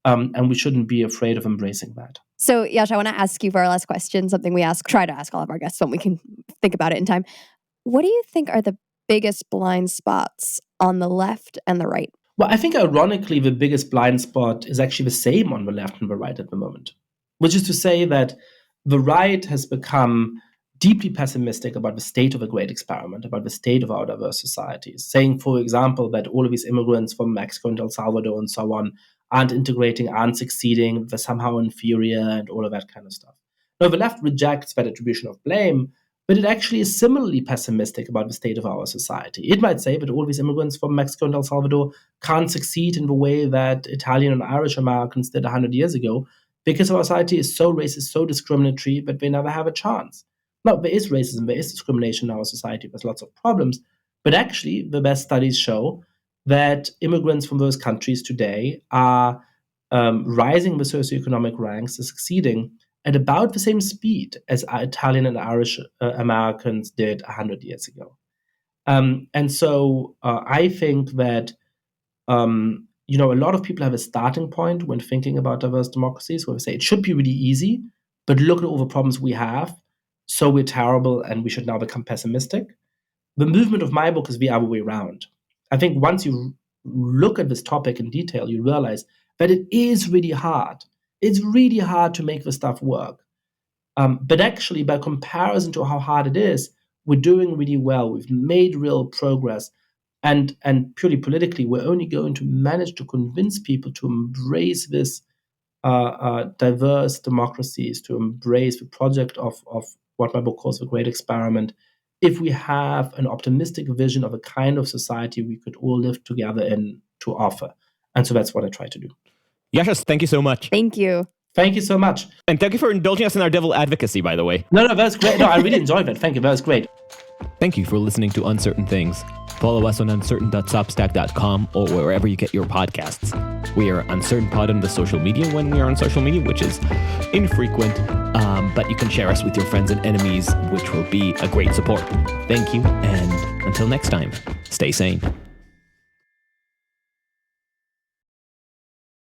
And we shouldn't be afraid of embracing that. So, Yascha, I want to ask you for our last question, something we try to ask all of our guests when we can think about it in time. What do you think are the biggest blind spots on the left and the right? Well, I think ironically, the biggest blind spot is actually the same on the left and the right at the moment, which is to say that the right has become deeply pessimistic about the state of a great experiment, about the state of our diverse societies, saying, for example, that all of these immigrants from Mexico and El Salvador and so on aren't integrating, aren't succeeding, they're somehow inferior, and all of that kind of stuff. Now, the left rejects that attribution of blame but it actually is similarly pessimistic about the state of our society. It might say that all these immigrants from Mexico and El Salvador can't succeed in the way that Italian and Irish Americans did 100 years ago, because our society is so racist, so discriminatory, that they never have a chance. Now, there is racism, there is discrimination in our society, there's lots of problems, but actually the best studies show that immigrants from those countries today are rising the socioeconomic ranks, are succeeding at about the same speed as Italian and Irish Americans did 100 years ago. And so I think that a lot of people have a starting point when thinking about diverse democracies, where they say it should be really easy, but look at all the problems we have, so we're terrible and we should now become pessimistic. The movement of my book is the other way around. I think once you look at this topic in detail, you realize that it is really hard. It's really hard to make this stuff work. But actually, by comparison to how hard it is, we're doing really well. We've made real progress. And purely politically, we're only going to manage to convince people to embrace this diverse democracies, to embrace the project of what my book calls the Great Experiment, if we have an optimistic vision of a kind of society we could all live together in to offer. And so that's what I try to do. Yascha, thank you so much. Thank you. Thank you so much. And thank you for indulging us in our devil advocacy, by the way. No, that's great. No, I really enjoyed that. Thank you. That was great. Thank you for listening to Uncertain Things. Follow us on uncertain.substack.com or wherever you get your podcasts. We are Uncertain Pod on the social media when we are on social media, which is infrequent, but you can share us with your friends and enemies, which will be a great support. Thank you, and until next time, stay sane.